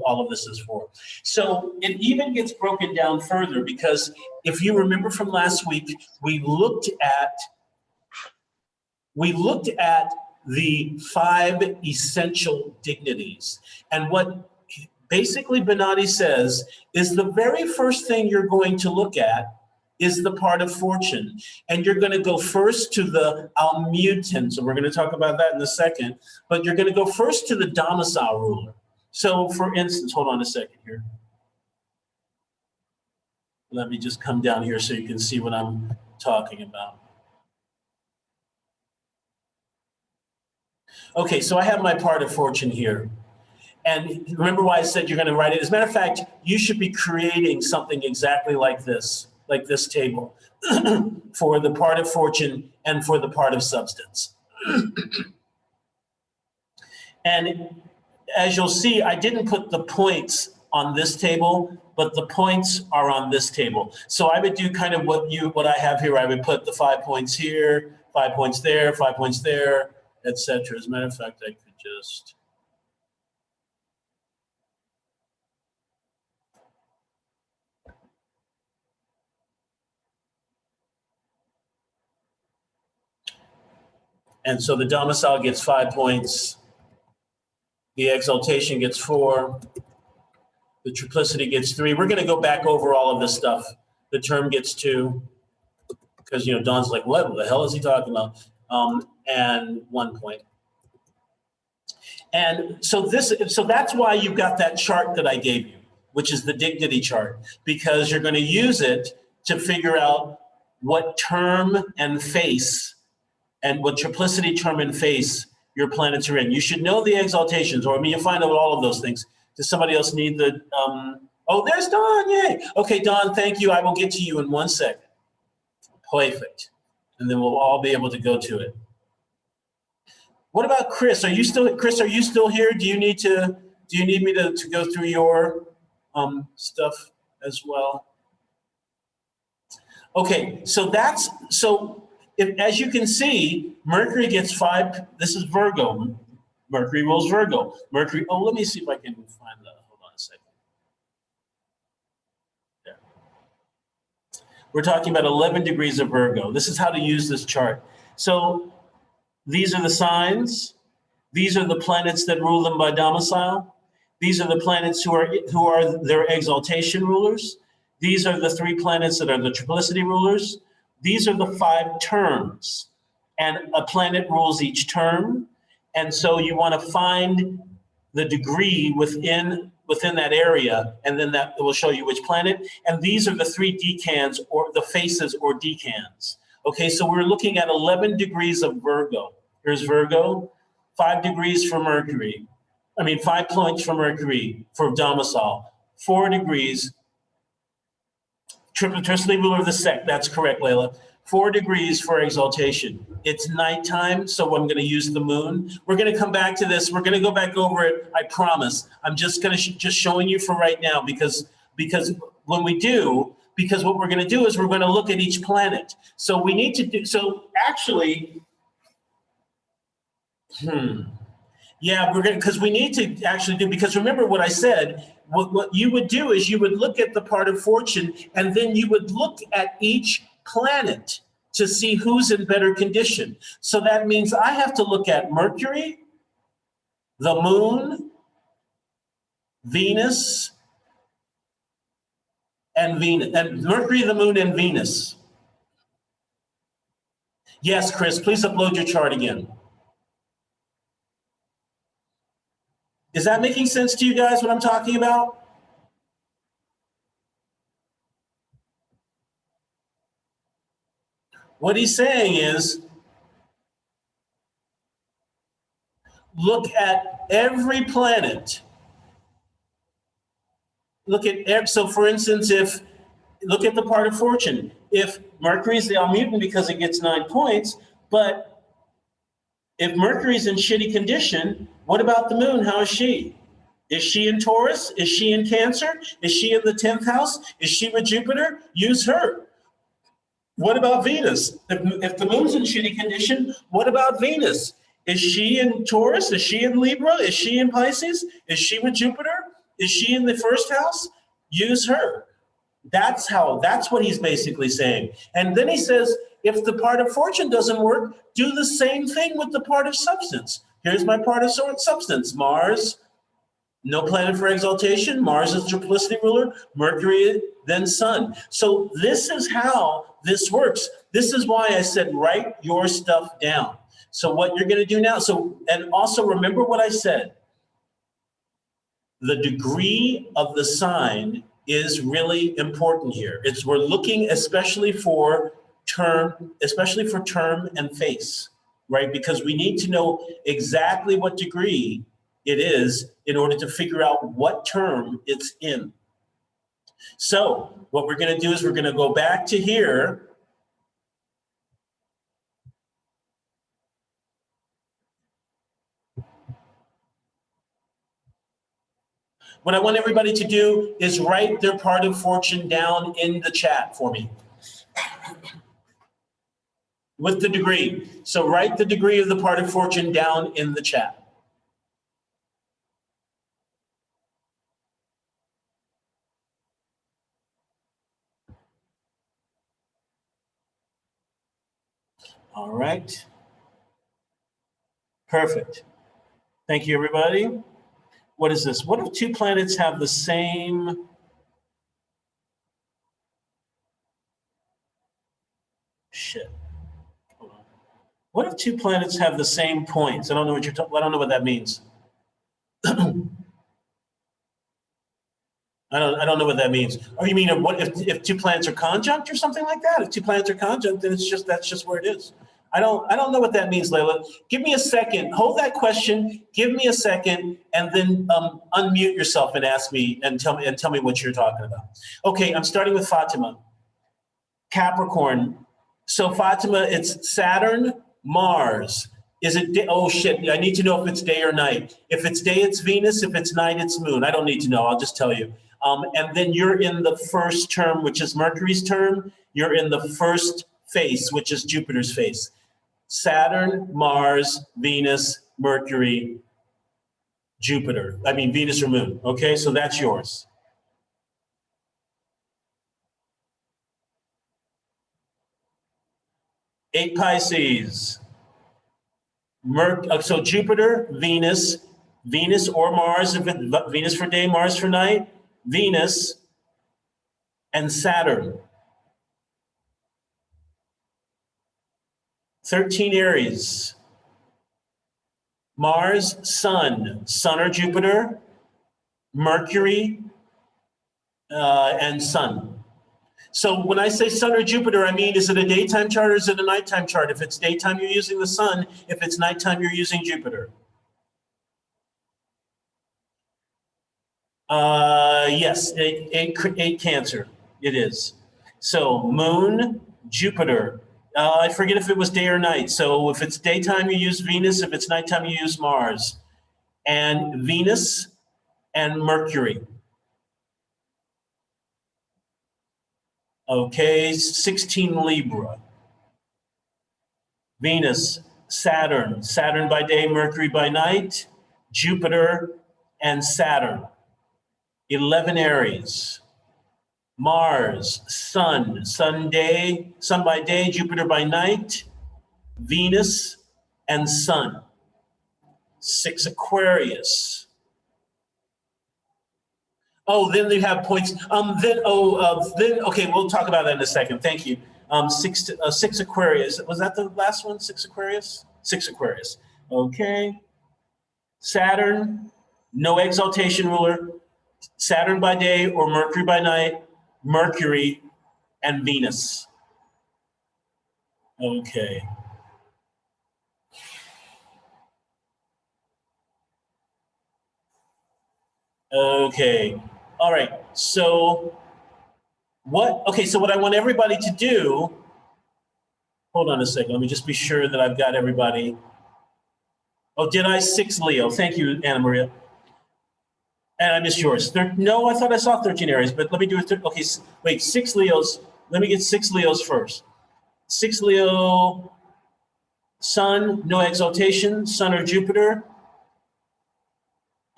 all of this is for. So it even gets broken down further, because if you remember from last week, we looked at the 5 essential dignities. And what basically Bonatti says is the very first thing you're going to look at is the part of fortune. And you're going to go first to the almutin. So we're going to talk about that in a second. But you're going to go first to the domicile ruler. So for instance, hold on a second here. Let me just come down here so you can see what I'm talking about. Okay, so I have my part of fortune here. And remember why I said you're going to write it? As a matter of fact, you should be creating something exactly like this table for the part of fortune and for the part of substance. And as you'll see, I didn't put the points on this table, but the points are on this table. So I would do kind of what I have here. I would put the 5 points here, 5 points there, 5 points there, etc. As a matter of fact, I could just. And so the domicile gets 5 points. The exaltation gets 4. The triplicity gets 3. We're going to go back over all of this stuff. The term gets 2. Because, Don's like, what the hell is he talking about? and 1 point. And so that's why you've got that chart that I gave you, which is the dignity chart, because you're going to use it to figure out what term and face and what triplicity term and face your planets are in. You should know the exaltations, or I mean, you'll find out all of those things. Does somebody else need the, oh, there's Dawn, yay. Okay, Dawn, thank you. I will get to you in 1 second. Perfect. And then we'll all be able to go to it. What about Chris? Chris, are you still here? Do you need me to go through your stuff as well? Okay, so as you can see, Mercury gets 5, this is Virgo. Mercury rules Virgo. Mercury, oh, let me see if I can find that. Hold on a second. There. We're talking about 11 degrees of Virgo. This is how to use this chart. So these are the signs. These are the planets that rule them by domicile. These are the planets who are their exaltation rulers. These are the 3 planets that are the triplicity rulers. These are the 5 terms, and a planet rules each term. And so you want to find the degree within that area, and then that will show you which planet. And these are the 3 decans, or the faces or decans. Okay, so we're looking at 11 degrees of Virgo. Here's Virgo, 5 degrees for Mercury. 5 points for Mercury for domicile, 4 degrees. Triplicity ruler of the sect, that's correct, Layla. 4 degrees for exaltation. It's nighttime, so I'm going to use the moon. We're going to come back to this. We're going to go back over it, I promise. I'm just going to just showing you for right now, because when we do, because what we're going to do is we're going to look at each planet. So we need to do, so actually, yeah, because we need to actually do, because remember what I said, what you would do is you would look at the part of fortune, and then you would look at each planet to see who's in better condition. So that means I have to look at Mercury, the moon, Venus, and Mercury, the moon, and Venus. Yes, Chris, please upload your chart again. Is that making sense to you guys, what I'm talking about? What he's saying is, look at every planet. So for instance, look at the part of fortune. If Mercury is the Almutant because it gets 9 points, but if Mercury's in shitty condition, what about the moon? How is she? Is she in Taurus? Is she in Cancer? Is she in the 10th house? Is she with Jupiter? Use her. What about Venus? If the moon's in shitty condition, what about Venus? Is she in Taurus? Is she in Libra? Is she in Pisces? Is she with Jupiter? Is she in the 1st house? Use her. That's what he's basically saying. And then he says, if the part of fortune doesn't work, do the same thing with the part of substance. Here's my part of substance. Mars, no planet for exaltation. Mars is triplicity ruler. Mercury, then Sun. So this is how this works. This is why I said, write your stuff down. So what you're going to do now, and also remember what I said. The degree of the sign is really important here. We're looking especially for term and face, right? Because we need to know exactly what degree it is in order to figure out what term it's in. So what we're going to do is we're going to go back to here. What I want everybody to do is write their part of fortune down in the chat for me with the degree. So write the degree of the part of fortune down in the chat. All right. Perfect. Thank you, everybody. What is this? What if 2 planets have the same? Shit. Hold on. What if two planets have the same points? I don't know what you're I don't know what that means. I don't know what that means. Oh, you mean what if two planets are conjunct or something like that? If two planets are conjunct, then that's just where it is. I don't know what that means, Layla. Give me a second. Hold that question. Give me a second, and then unmute yourself and ask me and tell me what you're talking about. Okay, I'm starting with Fatima. Capricorn. So Fatima, it's Saturn, Mars. Is it day? Oh shit! I need to know if it's day or night. If it's day, it's Venus. If it's night, it's Moon. I don't need to know. I'll just tell you. And then you're in the first term, which is Mercury's term. You're in the first face, which is Jupiter's face. Saturn, Mars, Venus, Mercury, Jupiter. I mean, Venus or Moon. Okay, so that's yours. Eight Pisces. So Jupiter, Venus, Venus or Mars, if Venus for day, Mars for night, Venus, and Saturn. 13 Aries. Mars, Sun or Jupiter, Mercury, and Sun. So when I say Sun or Jupiter, I mean, is it a daytime chart or is it a nighttime chart? If it's daytime, you're using the Sun. If it's nighttime, you're using Jupiter. Yes, eight Cancer, it is. So Moon, Jupiter. I forget if it was day or night. So if it's daytime, you use Venus. If it's nighttime, you use Mars. And Venus and Mercury. Okay, 16 Libra. Venus, Saturn. Saturn by day, Mercury by night. Jupiter and Saturn. 11 Aries. Mars, Sun by day, Jupiter by night, Venus and Sun. 6 Aquarius. Oh, then they have points. Okay, we'll talk about that in a second. Thank you. 6 Aquarius. Was that the last one? 6 Aquarius? 6 Aquarius. Okay. Saturn, no exaltation ruler. Saturn by day or Mercury by night, Mercury and Venus. Okay. Okay. All right. So what I want everybody to do, hold on a second. Let me just be sure that I've got everybody. Oh, did I? 6 Leo. Thank you, Anna Maria. And I missed yours. No, I thought I saw 13 Aries, but let me do it. Okay, wait, 6 Leos. Let me get 6 Leos first. 6 Leo, Sun, no exaltation, Sun or Jupiter.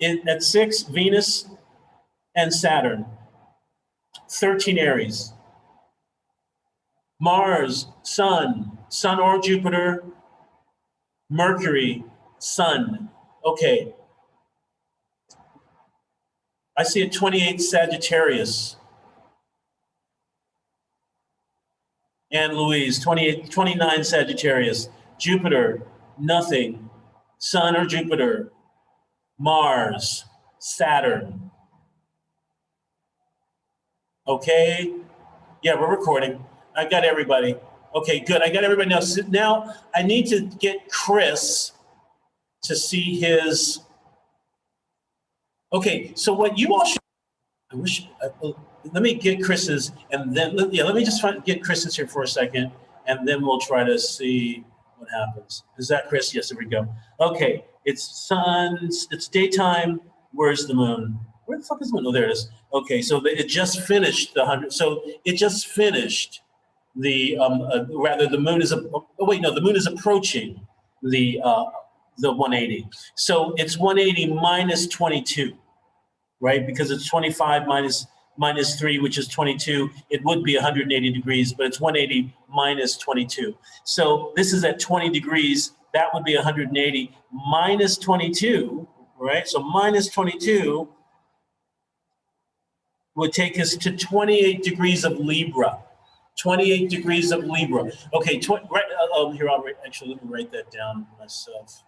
At 6, Venus and Saturn. 13 Aries. Mars, Sun or Jupiter, Mercury, Sun. Okay. I see a 28 Sagittarius. And Louise, 29 Sagittarius. Jupiter, nothing. Sun or Jupiter. Mars, Saturn. Okay. Yeah, we're recording. I got everybody. Okay, good. I got everybody now. So now I need to get Chris to see his. Okay, so what you all should, let me get Chris's, and then, let me just get Chris's here for a second, and then we'll try to see what happens. Is that Chris? Yes, there we go. Okay, it's daytime. Where's the moon? Where the fuck is the moon? Oh, there it is. Okay, so it just finished the 100, so it just finished the, rather the moon is, the moon is approaching the 180. So it's 180 minus 22, right? Because it's 25 minus 3, which is 22. It would be 180 degrees, but it's 180 minus 22. So this is at 20 degrees. That would be 180 minus 22, right? So minus 22 would take us to 28 degrees of Libra. 28 degrees of Libra. Okay, here, I'll write, actually, let me write that down myself.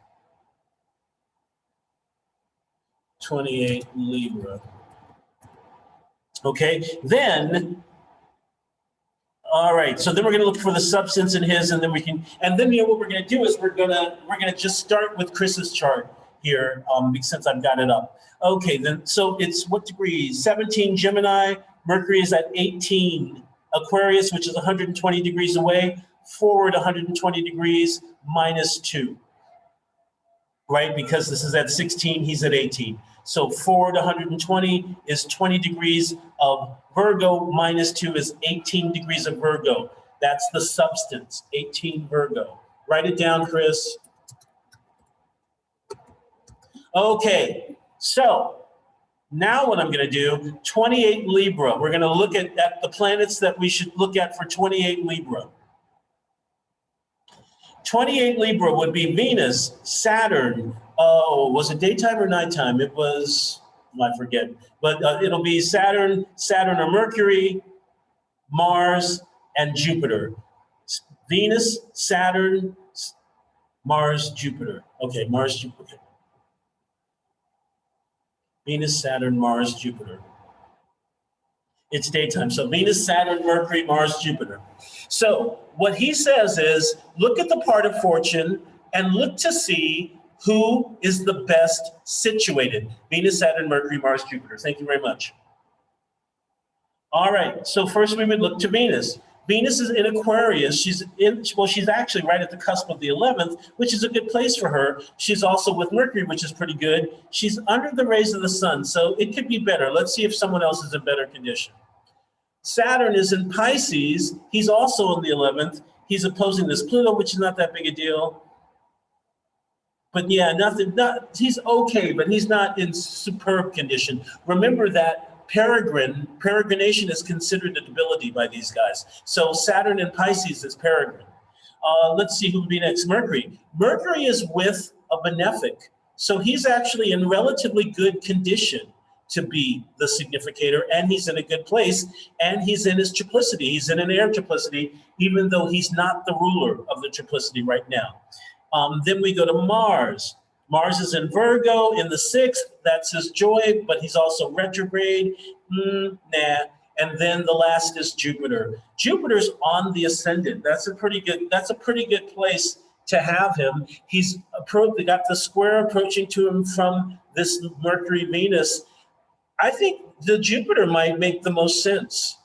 28 Libra. Okay, then, all right, so then we're gonna look for the substance in his, and then we can, and then, you know, what we're gonna do is we're gonna just start with Chris's chart here, since I've got it up. Okay, then, so it's what degrees? 17 Gemini, Mercury is at 18 Aquarius, which is 120 degrees away, forward 120 degrees, -2, right? Because this is at 16, he's at 18. So forward 120 is 20 degrees of Virgo, -2 is 18 degrees of Virgo. That's the substance, 18 Virgo. Write it down, Chris. Okay, so now what I'm gonna do, 28 Libra. We're gonna look at the planets that we should look at for 28 Libra. 28 Libra would be Venus, Saturn. Oh, was it daytime or nighttime? It was, I forget. But it'll be Saturn or Mercury, Mars, and Jupiter. Venus, Saturn, Mars, Jupiter. Okay, Mars, Jupiter. Venus, Saturn, Mars, Jupiter. It's daytime. So Venus, Saturn, Mercury, Mars, Jupiter. So what he says is, look at the part of fortune and look to see who is the best situated. Venus, Saturn, Mercury, Mars, Jupiter. Thank you very much. All right, so first we would look to Venus. Venus is in Aquarius. She's actually right at the cusp of the 11th, which is a good place for her. She's also with Mercury, which is pretty good. She's under the rays of the sun, so it could be better. Let's see if someone else is in better condition. Saturn is in Pisces. He's also in the 11th. He's opposing this Pluto, which is not that big a deal. But yeah, he's okay, but he's not in superb condition. Remember that peregrination is considered a debility by these guys. So Saturn in Pisces is peregrine. Let's see who would be next. Mercury. Mercury is with a benefic. So he's actually in relatively good condition to be the significator, and he's in a good place, and he's in his triplicity. He's in an air triplicity, even though he's not the ruler of the triplicity right now. Then we go to Mars. Mars is in Virgo in the 6th. That's his joy, but he's also retrograde. Nah. And then the last is Jupiter. Jupiter's on the ascendant. That's a pretty good place to have him. He's got the square approaching to him from this Mercury Venus. I think the Jupiter might make the most sense.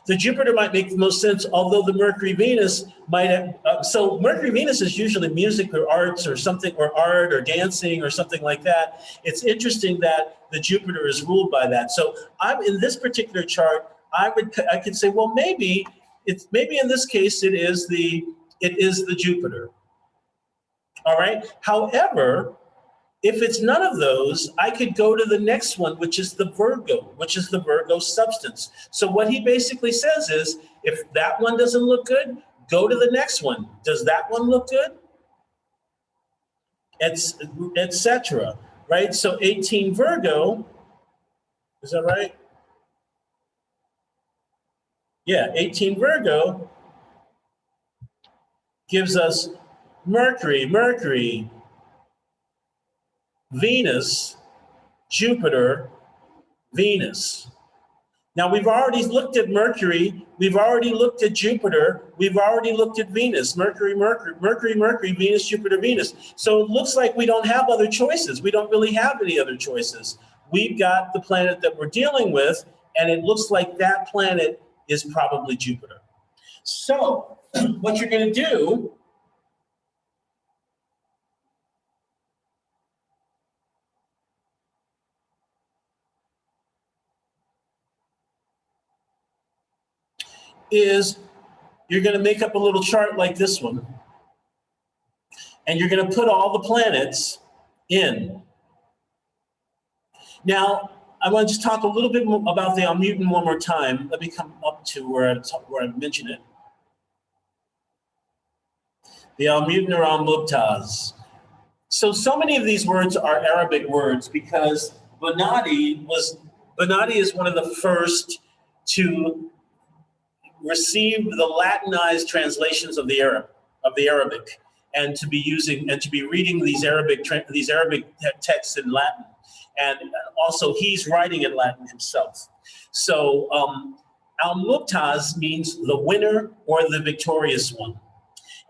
The Jupiter might make the most sense, although the Mercury Venus might have, so Mercury Venus is usually music or arts or something, or art or dancing or something like that. It's interesting that the Jupiter is ruled by that. So I'm in this particular chart, I could say, well, maybe in this case it is the Jupiter. All right. However, if it's none of those, I could go to the next one, which is the Virgo substance. So what he basically says is, if that one doesn't look good, go to the next one. Does that one look good? Etc. Right? So 18 Virgo, is that right? Yeah, 18 Virgo gives us Mercury, Venus, Jupiter, Venus. Now we've already looked at Mercury, we've already looked at Jupiter, we've already looked at Venus, Mercury, Venus, Jupiter, Venus. So it looks like we don't have other choices. We don't really have any other choices. We've got the planet that we're dealing with, and it looks like that planet is probably Jupiter. So what you're going to do is you're going to make up a little chart like this one, and you're going to put all the planets in. Now, I want to just talk a little bit more about the Almuten one more time. Let me come up to where I mentioned it. The Almuten or Al-Mubtaz. So many of these words are Arabic words because Bonatti is one of the first to receive the Latinized translations of the Arabic, and to be reading these Arabic texts in Latin. And also he's writing in Latin himself. So Al-Muqtaz means the winner or the victorious one.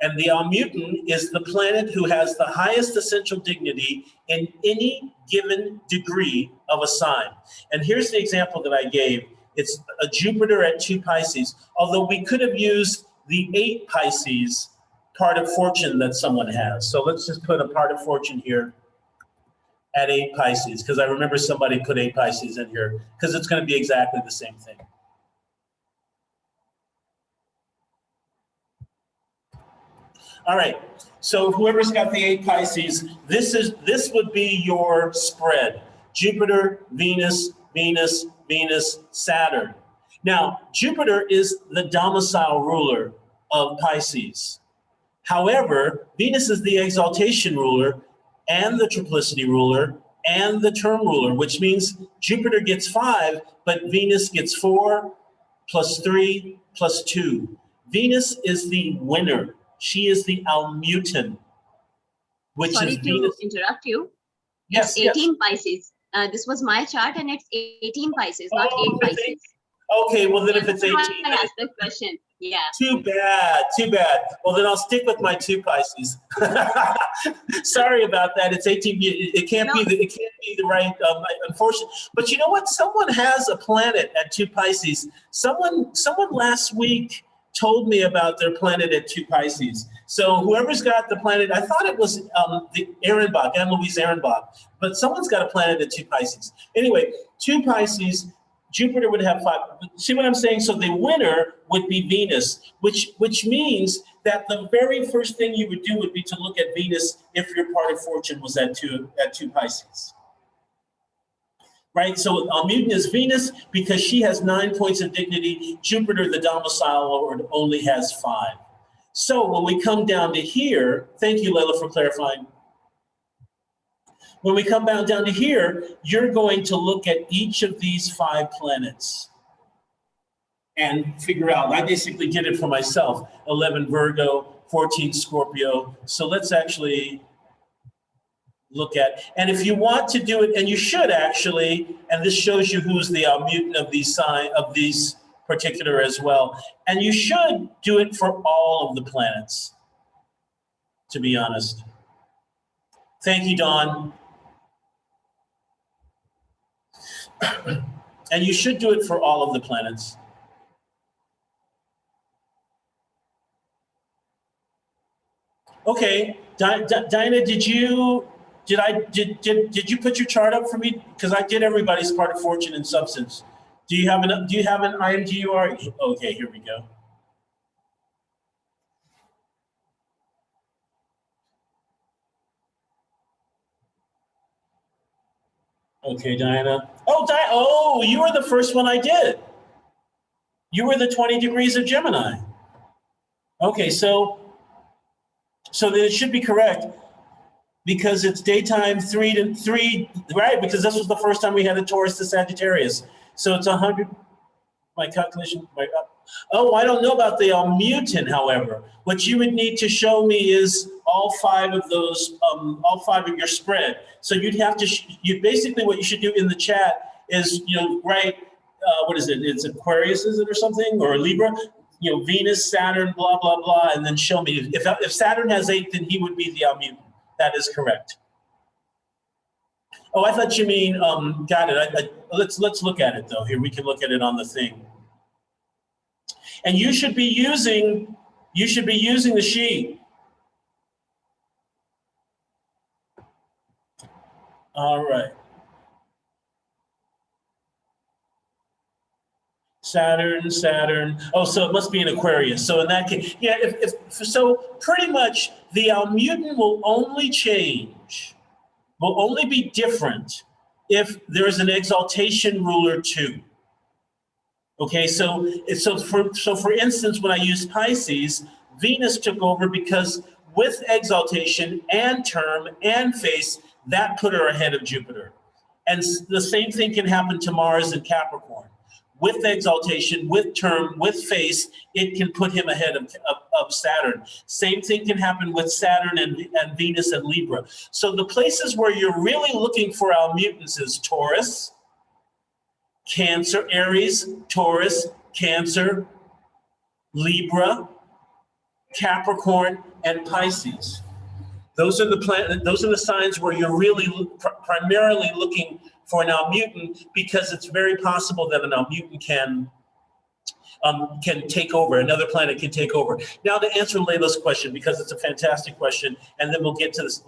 And the Al-Mutin is the planet who has the highest essential dignity in any given degree of a sign. And here's the example that I gave. It's a Jupiter at 2 Pisces, although we could have used the 8 Pisces part of fortune that someone has. So let's just put a part of fortune here at 8 Pisces, because I remember somebody put 8 Pisces in here, because it's going to be exactly the same thing. All right, so whoever's got the 8 Pisces, this would be your spread. Jupiter, Venus, Venus, Venus, Saturn. Now, Jupiter is the domicile ruler of Pisces. However, Venus is the exaltation ruler and the triplicity ruler and the term ruler, which means Jupiter gets 5, but Venus gets 4 plus 3 plus 2. Venus is the winner. She is the Al-Mutin, which Sorry is to Venus. interrupt you. Yes, It's 18 Pisces. This was my chart and it's 18 Pisces, not 8 Pisces. Okay, well then if it's 18, I asked the question. Yeah. too bad. Well then I'll stick with my 2 Pisces. Sorry about that. It's 18. It can't be the right. Unfortunately, but you know what? Someone has a planet at 2 Pisces. Someone last week told me about their planet at 2 Pisces. So whoever's got the planet, I thought it was the Ehrenbach, Anne-Louise Ehrenbach, but someone's got a planet at 2 Pisces. Anyway, 2 Pisces, Jupiter would have 5. See what I'm saying? So the winner would be Venus, which means that the very first thing you would do would be to look at Venus if your part of fortune was at 2 Pisces. Right, so Al-Mutin is Venus because she has 9 points of dignity. Jupiter, the domicile lord, only has 5. So when we come down to here, thank you, Layla, for clarifying. When we come down to here, you're going to look at each of these 5 planets and figure out. I basically did it for myself. 11 Virgo, 14 Scorpio. So let's actually look at, and if you want to do it, and you should actually, and this shows you who's the Al-Mutin of these particular as well, and you should do it for all of the planets, to be honest. Thank you, Dawn. And you should do it for all of the planets. Okay, Dinah, did you put your chart up for me? Because I did everybody's part of fortune and substance. Do you have an IMGUR? Okay, here we go. Okay, Diana. Oh, you were the first one I did. You were the 20 degrees of Gemini. Okay, so then it should be correct because it's daytime 3 to 3, right? Because this was the first time we had a Taurus to Sagittarius. So it's 100. My calculation. Oh, I don't know about the Al-Mutin, however. What you would need to show me is all 5 of those, all 5 of your spread. So you'd have to, basically what you should do in the chat is, write, what is it? It's Aquarius, is it, or something? Or Libra? Venus, Saturn, blah, blah, blah, and then show me. If Saturn has 8, then he would be the Al-Mutin. That is correct. Oh, I thought you mean, got it. Let's look at it, though. Here, we can look at it on the thing. And you should be using the sheet. All right. Saturn. Oh, so it must be an Aquarius. So in that case, yeah, so pretty much the Al-Mutin will only change, will only be different if there's an exaltation ruler too. Okay, so for instance, when I used Pisces, Venus took over because with exaltation and term and face, that put her ahead of Jupiter. And the same thing can happen to Mars and Capricorn. with exaltation, with term, with face, it can put him ahead of Saturn. Same thing can happen with Saturn and Venus and Libra. So the places where you're really looking for our mutants is Taurus, Cancer, Aries, Taurus, Cancer, Libra, Capricorn, and Pisces. Those are the signs where you're really primarily looking for an Almutant, because it's very possible that an Almutant can take over. Another planet can take over. Now, to answer Layla's question, because it's a fantastic question, and then we'll get to this.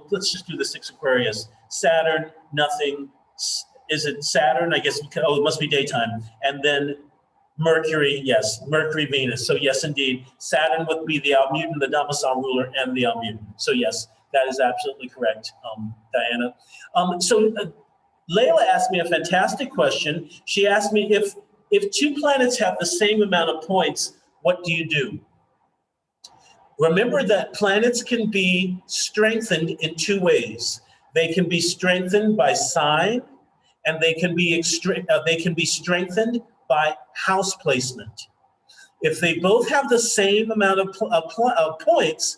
Let's just do the 6 Aquarius. Saturn, nothing. Is it Saturn? I guess. Oh, it must be daytime. And then Mercury, yes, Mercury, Venus. So yes, indeed, Saturn would be the Almutant, the domicile ruler, and the Almutant. So yes, that is absolutely correct, Diana. Layla asked me a fantastic question. She asked me, if 2 planets have the same amount of points, what do you do? Remember that planets can be strengthened in 2 ways. They can be strengthened by sign, and they can be strengthened by house placement. If they both have the same amount of points,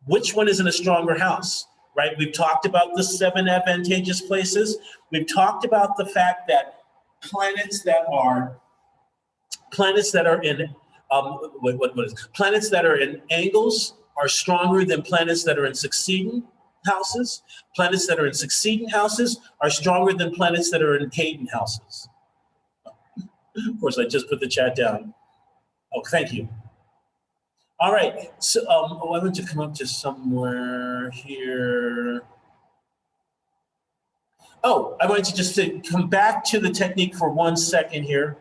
which one is in a stronger house, right? We've talked about the 7 advantageous places. We've talked about the fact that planets that are in angles are stronger than planets that are in succeeding houses. Planets that are in succeeding houses are stronger than planets that are in cadent houses. Of course, I just put the chat down. Oh, thank you. All right, so I want to come up to somewhere here. Oh, I wanted to just come back to the technique for 1 second here.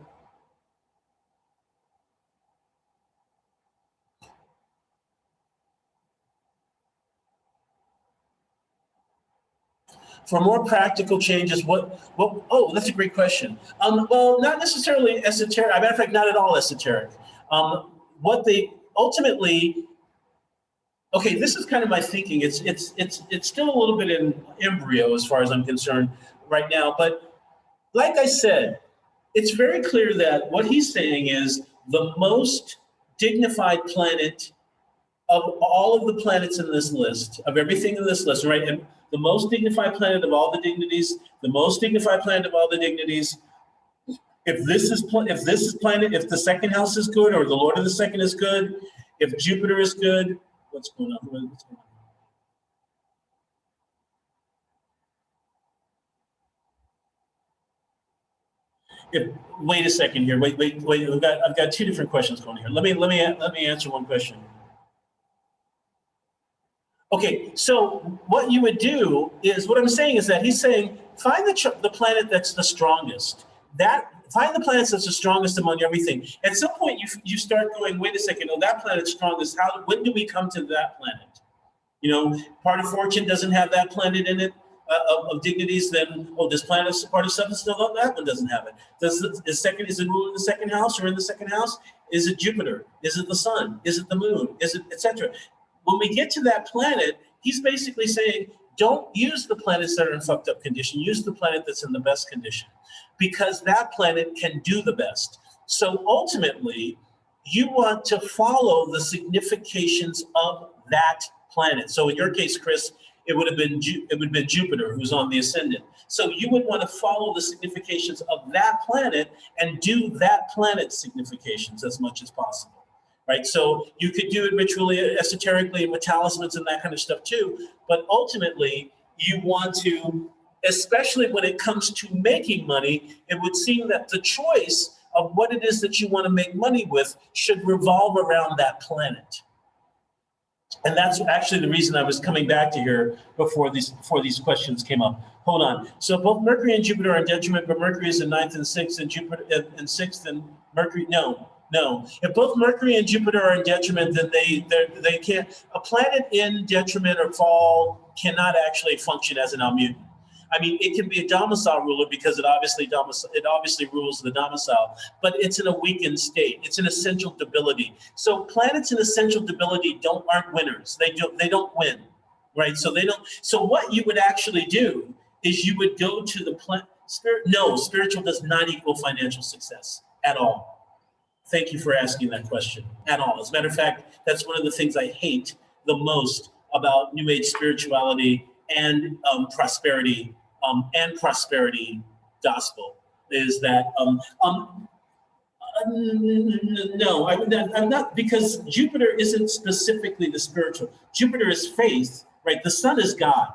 For more practical changes, oh, that's a great question. Well, not necessarily esoteric. As a matter of fact, not at all esoteric. What they ultimately, okay, this is kind of my thinking. It's still a little bit in embryo as far as I'm concerned right now. But like I said, it's very clear that what he's saying is the most dignified planet of all of the planets in this list, of everything in this list, right? And the most dignified planet of all the dignities, the most dignified planet of all the dignities. If the second house is good, or the Lord of the second is good, if Jupiter is good, what's going on? What's going on? Wait a second here. Wait. I've got 2 different questions going here. Let me answer one question. Okay, so what you would do is, what I'm saying is that he's saying, find the planet that's the strongest. Find the planets that's the strongest among everything. At some point, you start going, wait a second, oh, that planet's strongest. When do we come to that planet? You know, part of fortune doesn't have that planet in it of dignities. Then, oh, this planet part of substance, no, that one doesn't have it. Is it ruled in the second house or in the second house? Is it Jupiter? Is it the sun? Is it the moon? Is it etc.? When we get to that planet, he's basically saying, don't use the planets that are in fucked up condition. Use the planet that's in the best condition, because that planet can do the best. So ultimately, you want to follow the significations of that planet. So in your case, Chris, it would have been Jupiter, who's on the ascendant. So you would want to follow the significations of that planet and do that planet's significations as much as possible. Right, so you could do it ritually, esoterically, with talismans and that kind of stuff too. But ultimately, you want to, especially when it comes to making money, it would seem that the choice of what it is that you want to make money with should revolve around that planet. And that's actually the reason I was coming back to here before these questions came up. Hold on. So both Mercury and Jupiter are in detriment, but Mercury is in 9th and 6th, and Jupiter in 6th, and Mercury, no. If both Mercury and Jupiter are in detriment, then they can't. A planet in detriment or fall cannot actually function as an Almutant. I mean, it can be a domicile ruler because it obviously rules the domicile, but it's in a weakened state. It's an essential debility. So planets in essential debility aren't winners. They don't win, right? So what you would actually do is you would go to No, spiritual does not equal financial success at all. Thank you for asking that question. At all. As a matter of fact, that's one of the things I hate the most about New Age spirituality and prosperity gospel is that no, I'm not, because Jupiter isn't specifically the spiritual. Jupiter is faith, right? The sun is God.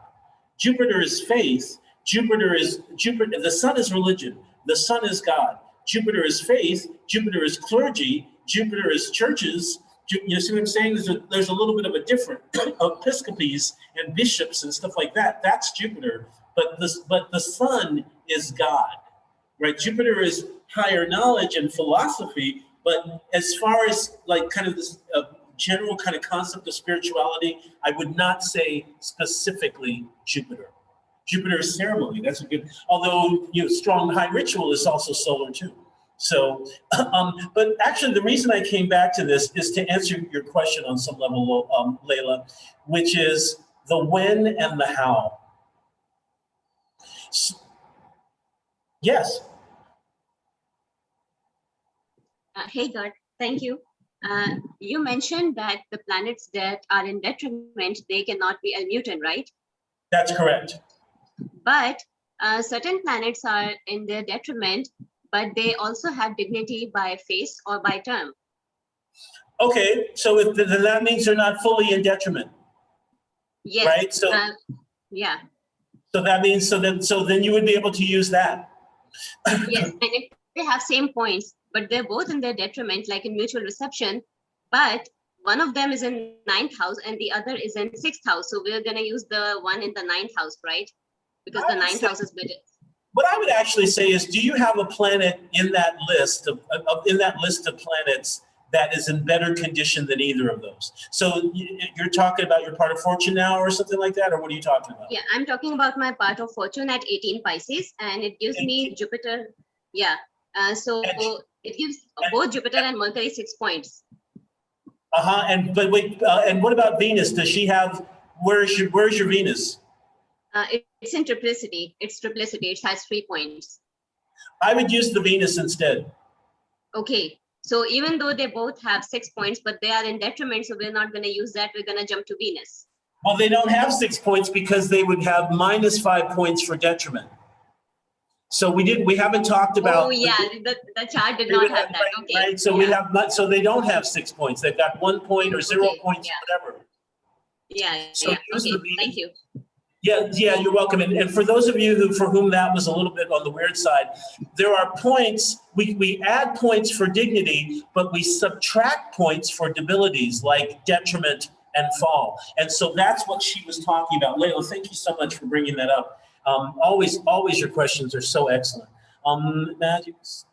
Jupiter is faith. Jupiter. The sun is religion. The sun is God. Jupiter is faith. Jupiter is clergy. Jupiter is churches. You see what I'm saying? There's a little bit of a different episcopes and bishops and stuff like that. That's Jupiter. But the sun is God. Right, Jupiter is higher knowledge and philosophy, but as far as like kind of this general kind of concept of spirituality, I would not say specifically Jupiter. Jupiter is ceremony. That's a good. Although strong high ritual is also solar too. So, but actually, the reason I came back to this is to answer your question on some level, Layla, which is the when and the how. Yes. Hey, God, thank you. You mentioned that the planets that are in detriment, they cannot be L-mutant, right? That's correct. But certain planets are in their detriment, but they also have dignity by face or by term. Okay, so then that means they're not fully in detriment. Yes. Right. So yeah. So that means so then you would be able to use that. Yes, and if they have same points, but they're both in their detriment, like in mutual reception, but one of them is in 9th house and the other is in 6th house. So we're going to use the one in the 9th house, right? Because the 9th house is better. What I would actually say is, do you have a planet in that list of planets that is in better condition than either of those? So you're talking about your part of fortune now or something like that, or what are you talking about? Yeah, I'm talking about my part of fortune at 18 Pisces, and it gives me Jupiter. Yeah, so it gives both Jupiter and Mercury 6 points. But wait, and what about Venus? Does she have? Where's your Venus? It's in triplicity. It's triplicity. It has 3 points. I would use the Venus instead. Okay. So even though they both have 6 points, but they are in detriment, so we're not going to use that. We're going to jump to Venus. Well, they don't have 6 points because they would have -5 points for detriment. So we haven't talked about. Oh yeah, the chart did not have that. Okay. Right. So we have not. So they don't have 6 points. They've got 1 point or 0 points, whatever. Yeah. So Okay. Thank you. Yeah, you're welcome. And for those of you for whom that was a little bit on the weird side, there are points, we add points for dignity, but we subtract points for debilities like detriment and fall. And so that's what she was talking about. Layla, thank you so much for bringing that up. Always your questions are so excellent. Magics.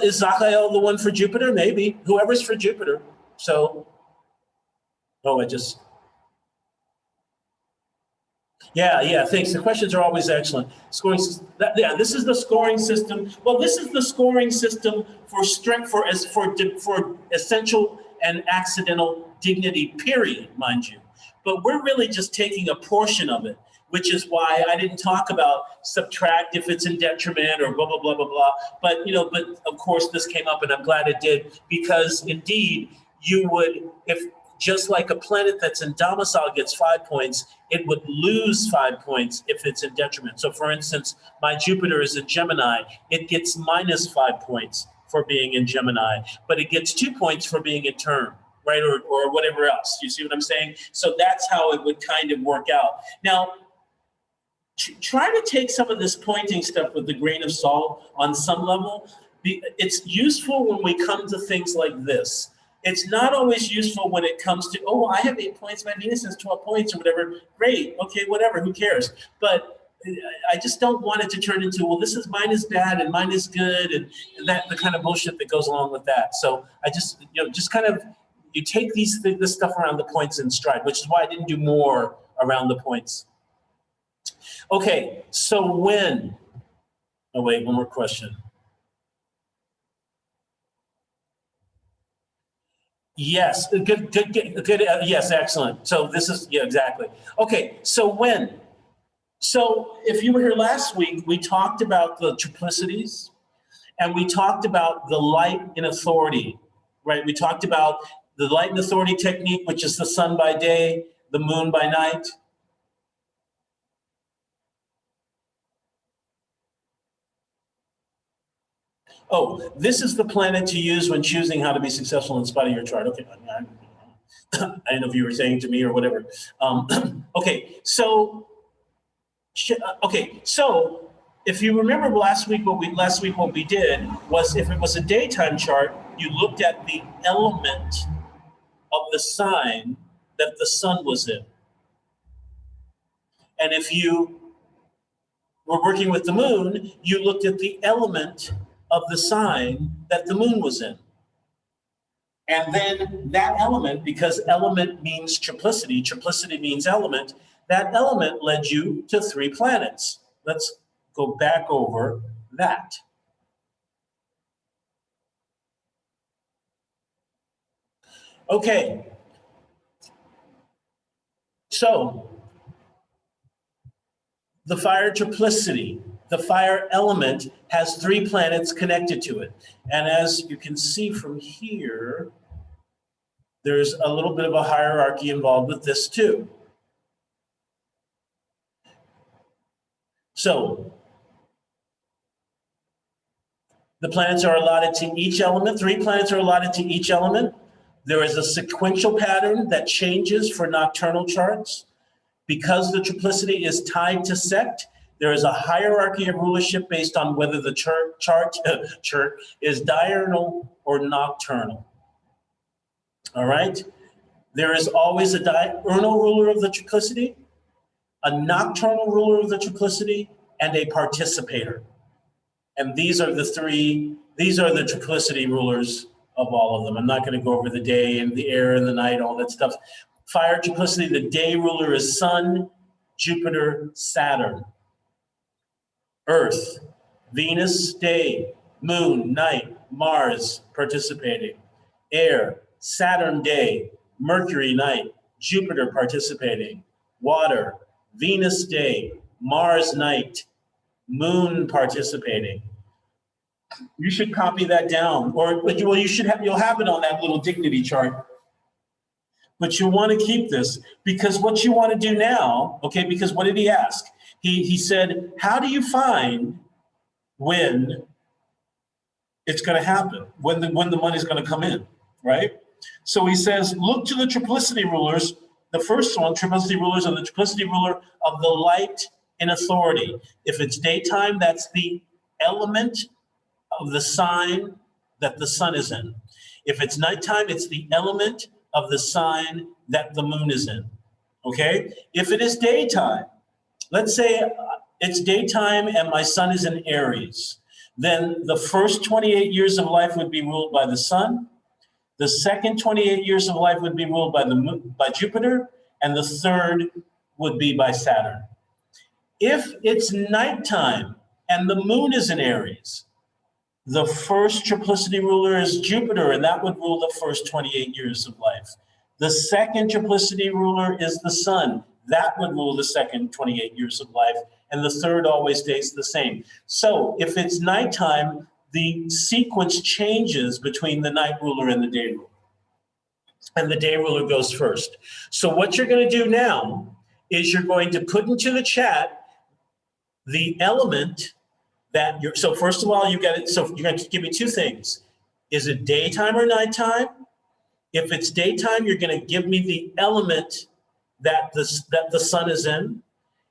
Is Zachariel the one for Jupiter? Maybe. Whoever's for Jupiter. So, Yeah, thanks. The questions are always excellent. Scoring system. This is the scoring system. Well, this is the scoring system for strength for essential and accidental dignity, period, mind you. But we're really just taking a portion of it, which is why I didn't talk about subtract if it's in detriment or blah, blah, blah, blah, blah. But of course this came up and I'm glad it did, because indeed you would, if just like a planet that's in domicile gets 5 points, it would lose 5 points if it's in detriment. So for instance, my Jupiter is in Gemini, it gets -5 points for being in Gemini, but it gets 2 points for being in term, right? Or whatever else. You see what I'm saying? So that's how it would kind of work out. Now, try to take some of this pointing stuff with a grain of salt on some level. It's useful when we come to things like this. It's not always useful when it comes to, I have 8 points, my Venus has 12 points or whatever. Great, okay, whatever, who cares? But I just don't want it to turn into, well, this is mine is bad and mine is good, and that the kind of bullshit that goes along with that. So I just, just kind of, you take this stuff around the points in stride, which is why I didn't do more around the points. Okay, so when? Oh wait, one more question. Yes, good. Yes, excellent. So this is, exactly. Okay, so when? So if you were here last week, we talked about the triplicities and we talked about the light in authority, right? We talked about the light and authority technique, which is the sun by day, the moon by night. Oh, this is the planet to use when choosing how to be successful in spite of your chart. Okay, I don't know if you were saying to me or whatever. Okay, so if you remember last week, what we did was, if it was a daytime chart, you looked at the element of the sign that the sun was in, and if you were working with the moon, you looked at the element of the sign that the moon was in. And then that element, because element means triplicity, triplicity means element, that element led you to 3 planets. Let's go back over that. Okay. So, the fire triplicity, the fire element has 3 planets connected to it. And as you can see from here, there's a little bit of a hierarchy involved with this too. So, the planets are allotted to each element. 3 planets are allotted to each element. There is a sequential pattern that changes for nocturnal charts. Because the triplicity is tied to sect, there is a hierarchy of rulership based on whether the chart is diurnal or nocturnal. All right? There is always a diurnal ruler of the triplicity, a nocturnal ruler of the triplicity, and a participator. And these are the triplicity rulers of all of them. I'm not going to go over the day and the air and the night, all that stuff. Fire triplicity, the day ruler is Sun, Jupiter, Saturn. Earth, Venus, day, Moon, night, Mars, participating. Air, Saturn, day, Mercury, night, Jupiter, participating. Water, Venus, day, Mars, night, Moon, participating. You should copy that down, you'll have it on that little dignity chart. But you want to keep this, because what you want to do now, okay, because what did he ask? He said, how do you find when it's going to happen, when the money's going to come in, right? So he says, look to the triplicity rulers. The first one, triplicity rulers, are the triplicity ruler of the light in authority. If it's daytime, that's the element of the sign that the sun is in. If it's nighttime, it's the element of the sign that the moon is in, okay? If it is daytime, let's say it's daytime and my sun is in Aries, then the first 28 years of life would be ruled by the sun, the second 28 years of life would be ruled by Jupiter, and the third would be by Saturn. If it's nighttime and the moon is in Aries, the first triplicity ruler is Jupiter, and that would rule the first 28 years of life. The second triplicity ruler is the sun. That would rule the second 28 years of life. And the third always stays the same. So if it's nighttime, the sequence changes between the night ruler and the day ruler. And the day ruler goes first. So what you're going to do now is you're going to put into the chat the element that you're, so first of all, so you're going to give me 2 things. Is it daytime or nighttime? If it's daytime, you're going to give me the element that the sun is in.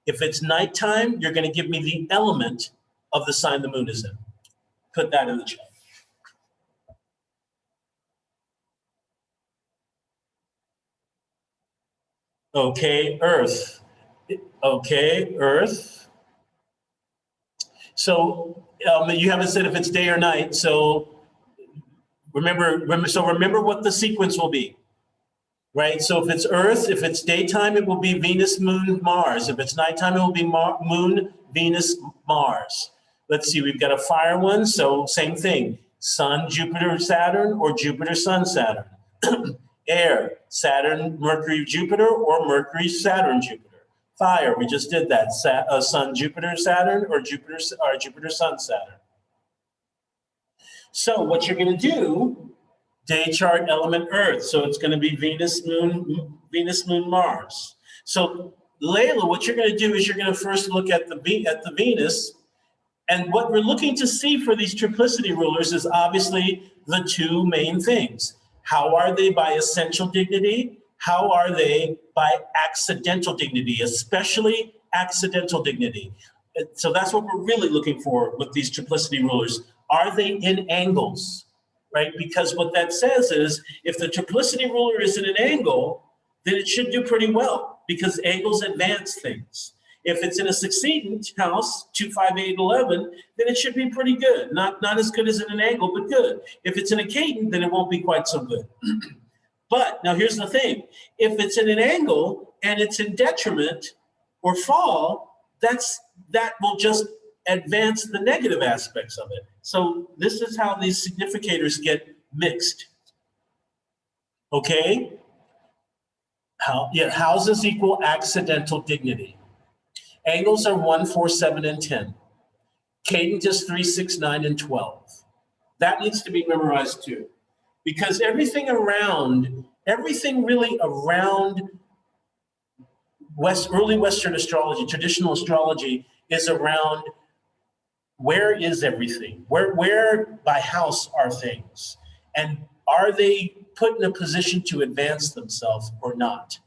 If it's nighttime, you're going to give me the element of the sign the moon is in. Put that in the chat. Okay, Earth. Okay, Earth. So you haven't said if it's day or night. So remember what the sequence will be, right? So if it's Earth, if it's daytime, it will be Venus, Moon, Mars. If it's nighttime, it will be Moon, Venus, Mars. Let's see, we've got a fire one, so same thing. Sun, Jupiter, Saturn, or Jupiter, Sun, Saturn. Air, Saturn, Mercury, Jupiter, or Mercury, Saturn, Jupiter. Fire, we just did that. Sun, Jupiter, Saturn, or Jupiter, Sun, Saturn. So what you're going to do, day chart element Earth. So it's going to be Venus, Moon, Mars. So Layla, what you're going to do is you're going to first look at the Venus, and what we're looking to see for these triplicity rulers is obviously the two main things. How are they by essential dignity? How are they by accidental dignity, especially accidental dignity? So that's what we're really looking for with these triplicity rulers. Are they in angles, right? Because what that says is if the triplicity ruler is in an angle, then it should do pretty well because angles advance things. If it's in a succedent house, 2, 5, 8, 11, then it should be pretty good. Not as good as in an angle, but good. If it's in a cadent, then it won't be quite so good. But now here's the thing. If it's in an angle and it's in detriment or fall, that will just advance the negative aspects of it. So this is how these significators get mixed. Okay? Houses equal accidental dignity. Angles are 1, 4, 7, and 10. Cadent is 3, 6, 9, and 12. That needs to be memorized too. Because everything really around early Western astrology, traditional astrology, is around where is everything? Where by house are things? And are they put in a position to advance themselves or not?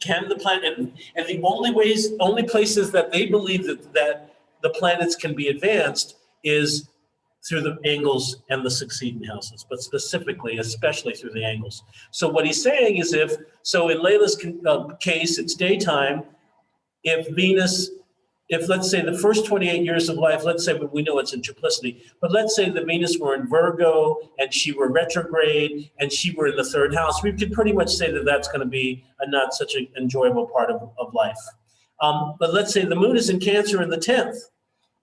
Can the planet, and the only places that they believe that the planets can be advanced is through the angles and the succeeding houses, but especially through the angles. So what he's saying is in Layla's case, it's daytime. If let's say the first 28 years of life, let's say, we know it's in triplicity, but let's say the Venus were in Virgo and she were retrograde and she were in the 3rd house, we could pretty much say that that's going to be not such an enjoyable part of life. But let's say the moon is in Cancer in the 10th,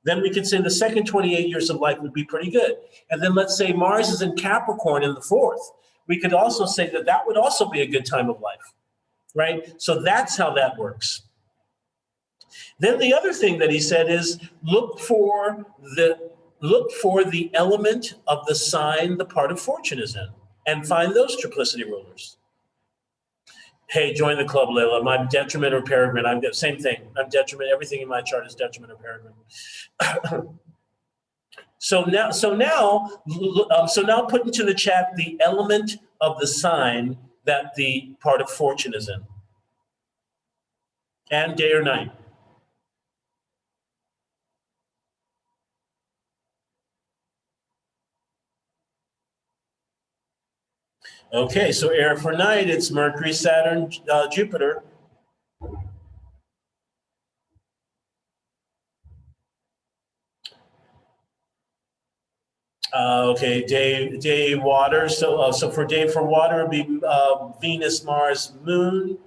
then we could say the second 28 years of life would be pretty good. And then let's say Mars is in Capricorn in the 4th. We could also say that would also be a good time of life, right? So that's how that works. Then the other thing that he said is look for the element of the sign the part of fortune is in and find those triplicity rulers. Hey, join the club, Layla. My detriment or peregrine. I'm the same thing. I'm detriment. Everything in my chart is detriment or peregrine. So now put into the chat the element of the sign that the part of fortune is in, and day or night. Okay, so air for night, it's Mercury, Saturn, Jupiter. Okay, day water. So for day for water would be Venus, Mars, Moon.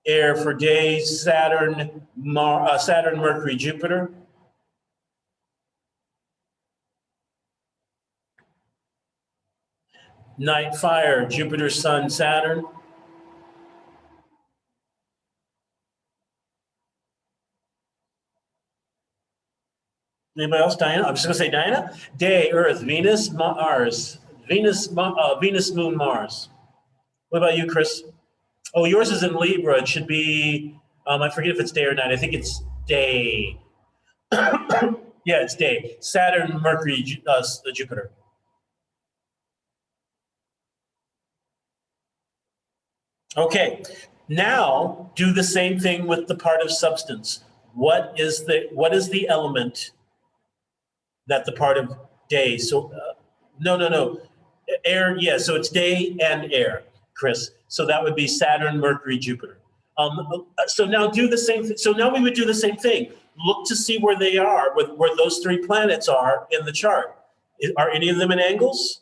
Air for day, Saturn, Mercury, Jupiter. Night fire, Jupiter, Sun, Saturn. Anybody else? Diana? I'm just gonna say Diana. Day, Earth, Venus, Mars. Venus, Moon, Mars. What about you, Chris? Oh, yours is in Libra. It should be, I forget if it's day or night. I think it's day. Yeah, it's day. Saturn, Mercury, Jupiter. Okay, now do the same thing with the part of substance. What is the element that the part of day? So no, air. Yeah, so it's day and air, Chris. So that would be Saturn, Mercury, Jupiter. So now do the same thing. So now we would do the same thing. Look to see where they are, where those 3 planets are in the chart. Are any of them in angles?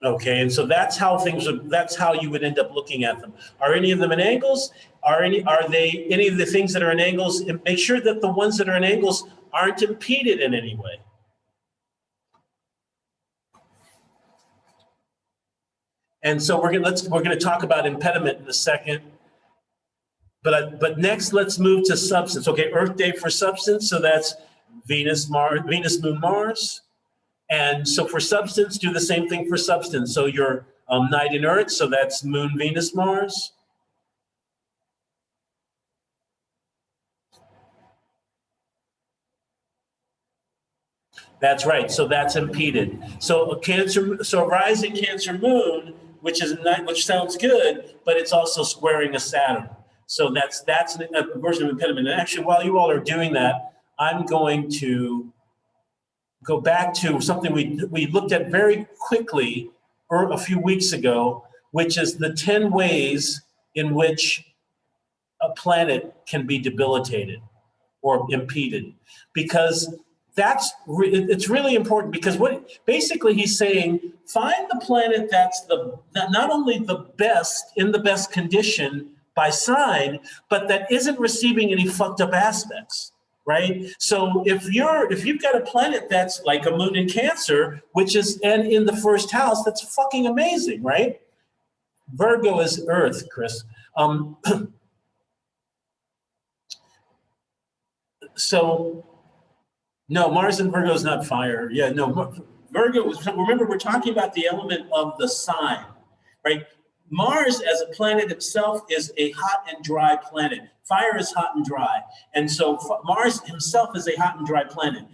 Okay, and so that's how you would end up looking at them. Are any of them in angles? Are they any of the things that are in angles? And make sure that the ones that are in angles aren't impeded in any way. And so we're gonna talk about impediment in a second. But next, let's move to substance. Okay, Earth Day for substance. So that's Venus, Moon, Mars. And so for substance, do the same thing for substance. So your night in Earth. So that's Moon, Venus, Mars. That's right. So that's impeded. So a rising Cancer Moon, which sounds good, but it's also squaring a Saturn. So that's a version of impediment. And actually, while you all are doing that, I'm going to go back to something we looked at very quickly a few weeks ago, which is the 10 ways in which a planet can be debilitated or impeded, because it's really important, because what basically he's saying, find the planet that's not only the best, in the best condition by sign, but that isn't receiving any fucked up aspects, right? So if you've got a planet that's like a moon in Cancer, and in the first house, that's fucking amazing, right? Virgo is Earth, Chris. So no, Mars in Virgo is not fire. Yeah, no, Virgo is, remember, we're talking about the element of the sign, right? Mars as a planet itself is a hot and dry planet. Fire is hot and dry. And so Mars himself is a hot and dry planet.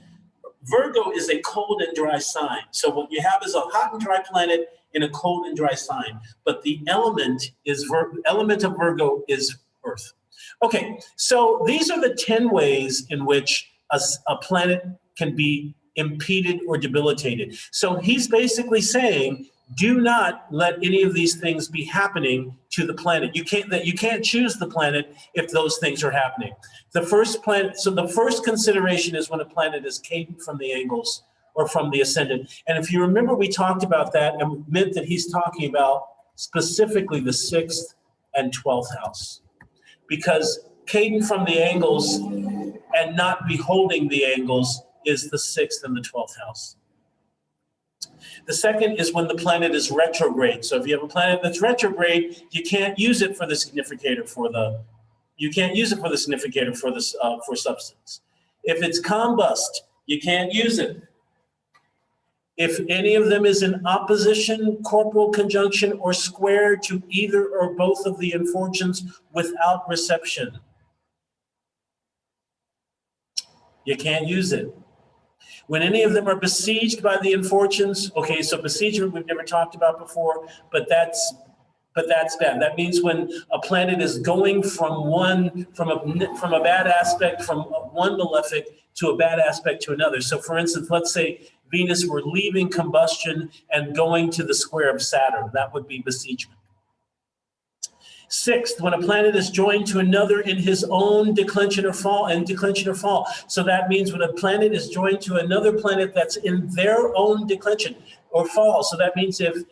Virgo is a cold and dry sign. So what you have is a hot and dry planet in a cold and dry sign. But the element of Virgo is Earth. Okay, so these are the 10 ways in which a planet can be impeded or debilitated. So he's basically saying, do not let any of these things be happening to the planet. You can't choose the planet if those things are happening. The first consideration is when a planet is cadent from the angles or from the ascendant. And if you remember, we talked about that, and meant that he's talking about specifically the 6th and 12th house. Because cadent from the angles and not beholding the angles is the 6th and the 12th house. The second is when the planet is retrograde. So if you have a planet that's retrograde, you can't use it for the significator for substance. If it's combust, you can't use it. If any of them is in opposition, corporal conjunction, or square to either or both of the infortunes without reception, you can't use it. When any of them are besieged by the infortunes, okay, so besiegement we've never talked about before, but that's bad. That means when a planet is going from a bad aspect, from one malefic to a bad aspect to another. So for instance, let's say Venus were leaving combustion and going to the square of Saturn. That would be besiegement. 6th, when a planet is joined to another in his own declension or fall. So that means when a planet is joined to another planet that's in their own declension or fall. So that means if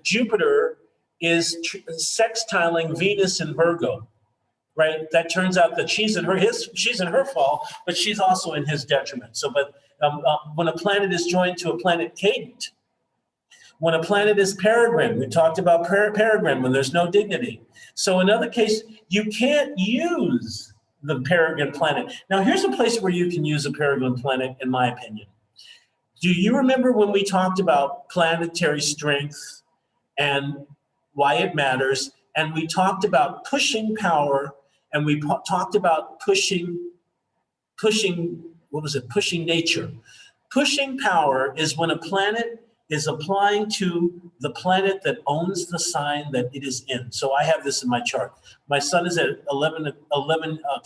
Jupiter is sextiling Venus in Virgo, right? That turns out that she's in her fall, but she's also in his detriment. So, when a planet is joined to a planet cadent, when a planet is peregrine, we talked about peregrine when there's no dignity. So in other case, you can't use the peregrine planet. Now here's a place where you can use a peregrine planet, in my opinion. Do you remember when we talked about planetary strength and why it matters? And we talked about pushing power, and we talked about pushing nature. Pushing power is when a planet is applying to the planet that owns the sign that it is in. So I have this in my chart. My sun is at 11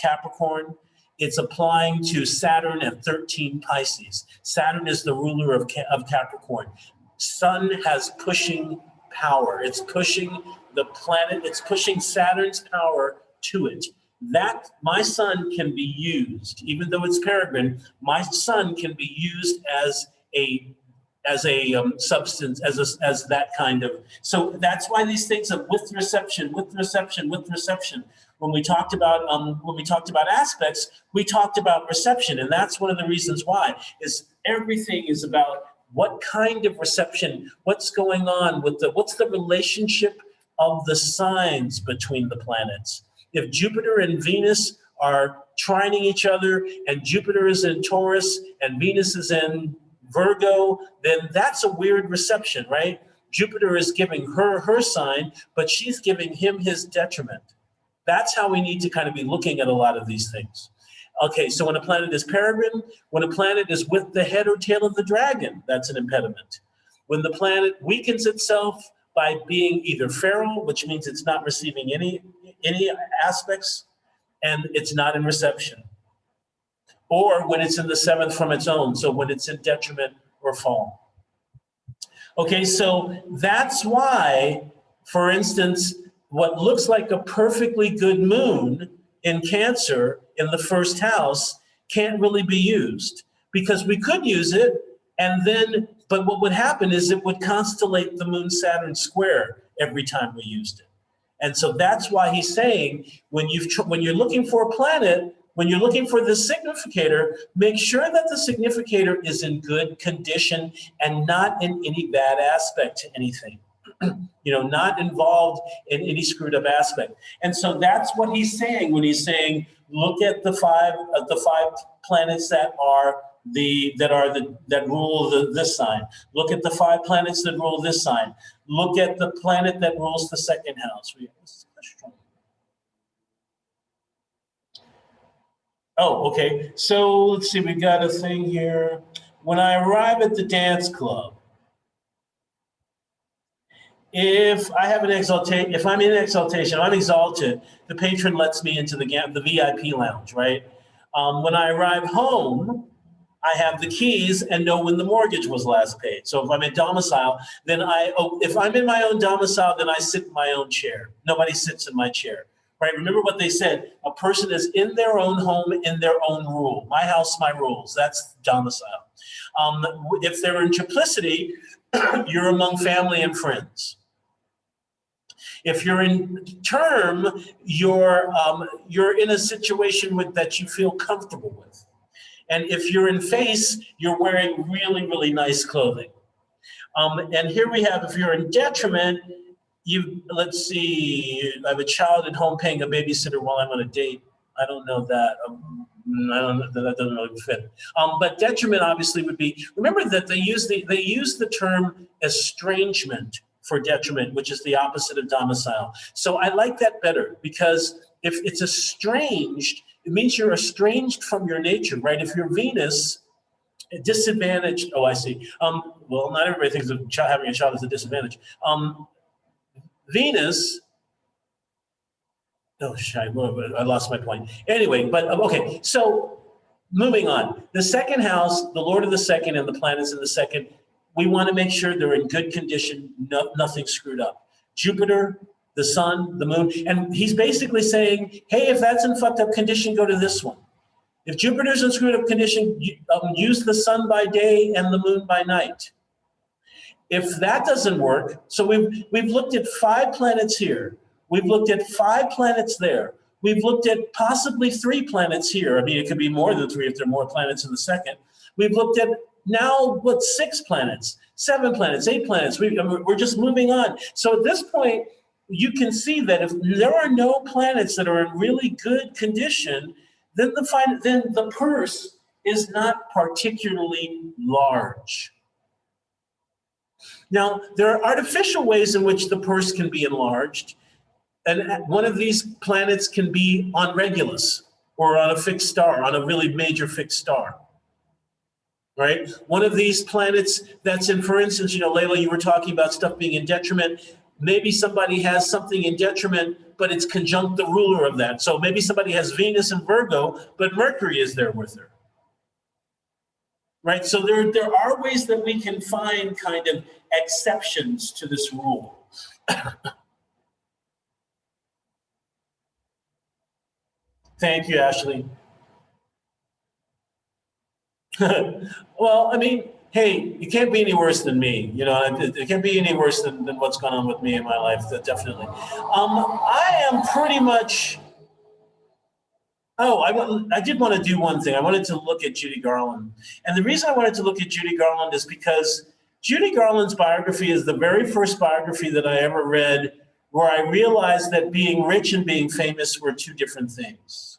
Capricorn. It's applying to Saturn at 13 Pisces. Saturn is the ruler of Capricorn. Sun has pushing power. It's pushing the planet, it's pushing Saturn's power to it. That my sun can be used, even though it's peregrine, my sun can be used as a substance, as that kind of. So that's why these things of with reception. When we talked about aspects, we talked about reception, and that's one of the reasons why is everything is about What kind of reception? What's going on with what's the relationship of the signs between the planets? If Jupiter and Venus are trining each other, and Jupiter is in Taurus and Venus is in Virgo, then that's a weird reception, right? Jupiter is giving her sign, but she's giving him his detriment. That's how we need to kind of be looking at a lot of these things. Okay, so when a planet is peregrine, when a planet is with the head or tail of the dragon, that's an impediment. When the planet weakens itself by being either feral, which means it's not receiving any aspects, and it's not in reception. Or when it's in the seventh from its own, so when it's in detriment or fall. Okay, so that's why, for instance, what looks like a perfectly good moon in Cancer in the first house can't really be used, because we could use it, and then, but what would happen is it would constellate the Moon-Saturn square every time we used it. And so that's why he's saying, when you're looking for a planet, when you're looking for the significator, make sure that the significator is in good condition and not in any bad aspect to anything. Not involved in any screwed up aspect. And so that's what he's saying when he's saying, look at the five planets that rule this sign. Look at the 5 planets that rule this sign. Look at the planet that rules the second house. Oh, okay. So let's see, we got a thing here. When I arrive at the dance club, if I have an exaltation, if I'm in exaltation, I'm exalted, the patron lets me into the VIP lounge, right? When I arrive home, I have the keys and know when the mortgage was last paid. So if I'm in domicile, then if I'm in my own domicile, then I sit in my own chair. Nobody sits in my chair, right? Remember what they said, a person is in their own home, in their own rule. My house, my rules, that's domicile. If they're in triplicity, you're among family and friends. If you're in term, you're in a situation that you feel comfortable with. And if you're in face, you're wearing really, really nice clothing. And here we have, if you're in detriment, let's see, I have a child at home paying a babysitter while I'm on a date. I don't know that. I don't know, that doesn't really fit. But detriment obviously would be, remember that they use the term estrangement for detriment, which is the opposite of domicile. So I like that better, because if it's estranged, it means you're estranged from your nature, right? If you're Venus, disadvantaged, oh, I see. Well, not everybody thinks of having a child is a disadvantage. Venus, oh, I lost my point. Anyway, but okay, so moving on. The second house, the Lord of the second and the planets in the second, we want to make sure they're in good condition, nothing screwed up. Jupiter, the sun, the moon, and he's basically saying, hey, if that's in fucked up condition, go to this one. If Jupiter's in screwed up condition, use the sun by day and the moon by night. If that doesn't work, so we've looked at 5 planets here. We've looked at 5 planets there. We've looked at possibly 3 planets here. I mean, it could be more than 3 if there are more planets in the second. We've looked at now, 6 planets, 7 planets, 8 planets. We're just moving on. So at this point, you can see that if there are no planets that are in really good condition, then the purse is not particularly large. Now, there are artificial ways in which the purse can be enlarged. And one of these planets can be on Regulus or on a fixed star, on a really major fixed star. Right? One of these planets that's in, for instance, Layla, you were talking about stuff being in detriment. Maybe somebody has something in detriment, but it's conjunct the ruler of that. So maybe somebody has Venus in Virgo, but Mercury is there with her. Right? So there are ways that we can find kind of exceptions to this rule. Thank you, Ashley. Well, I mean, hey, you can't be any worse than me. It can't be any worse than what's gone on with me in my life, definitely. I am pretty much, Oh, I did want to do one thing. I wanted to look at Judy Garland. And the reason I wanted to look at Judy Garland is because Judy Garland's biography is the very first biography that I ever read where I realized that being rich and being famous were two different things.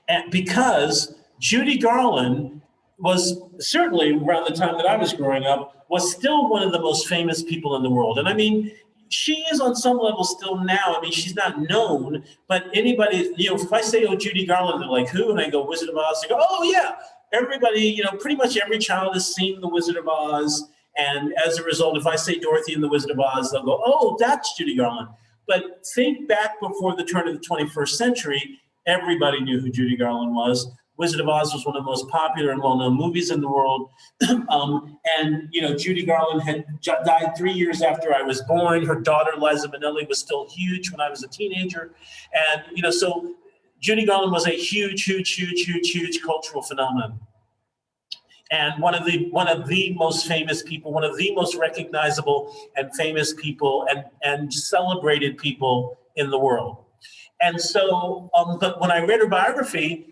And because Judy Garland was certainly around the time that I was growing up, was still one of the most famous people in the world. And I mean, she is on some level still now. I mean, she's not known, but anybody, you know, if I say, oh, Judy Garland, they're like, who? And I go, Wizard of Oz. They go, oh, yeah. Everybody, you know, pretty much every child has seen The Wizard of Oz. And as a result, if I say Dorothy and the Wizard of Oz, they'll go, oh, that's Judy Garland. But think back before the turn of the 21st century, everybody knew who Judy Garland was. Wizard of Oz was one of the most popular and well-known movies in the world. And, you know, Judy Garland had died 3 years after I was born. Her daughter, Liza Minnelli, was still huge when I was a teenager. And, you know, so Judy Garland was a huge, huge, huge, huge, huge cultural phenomenon. And one of the most famous people, one of the most recognizable and famous people and celebrated people in the world. And so, but when I read her biography,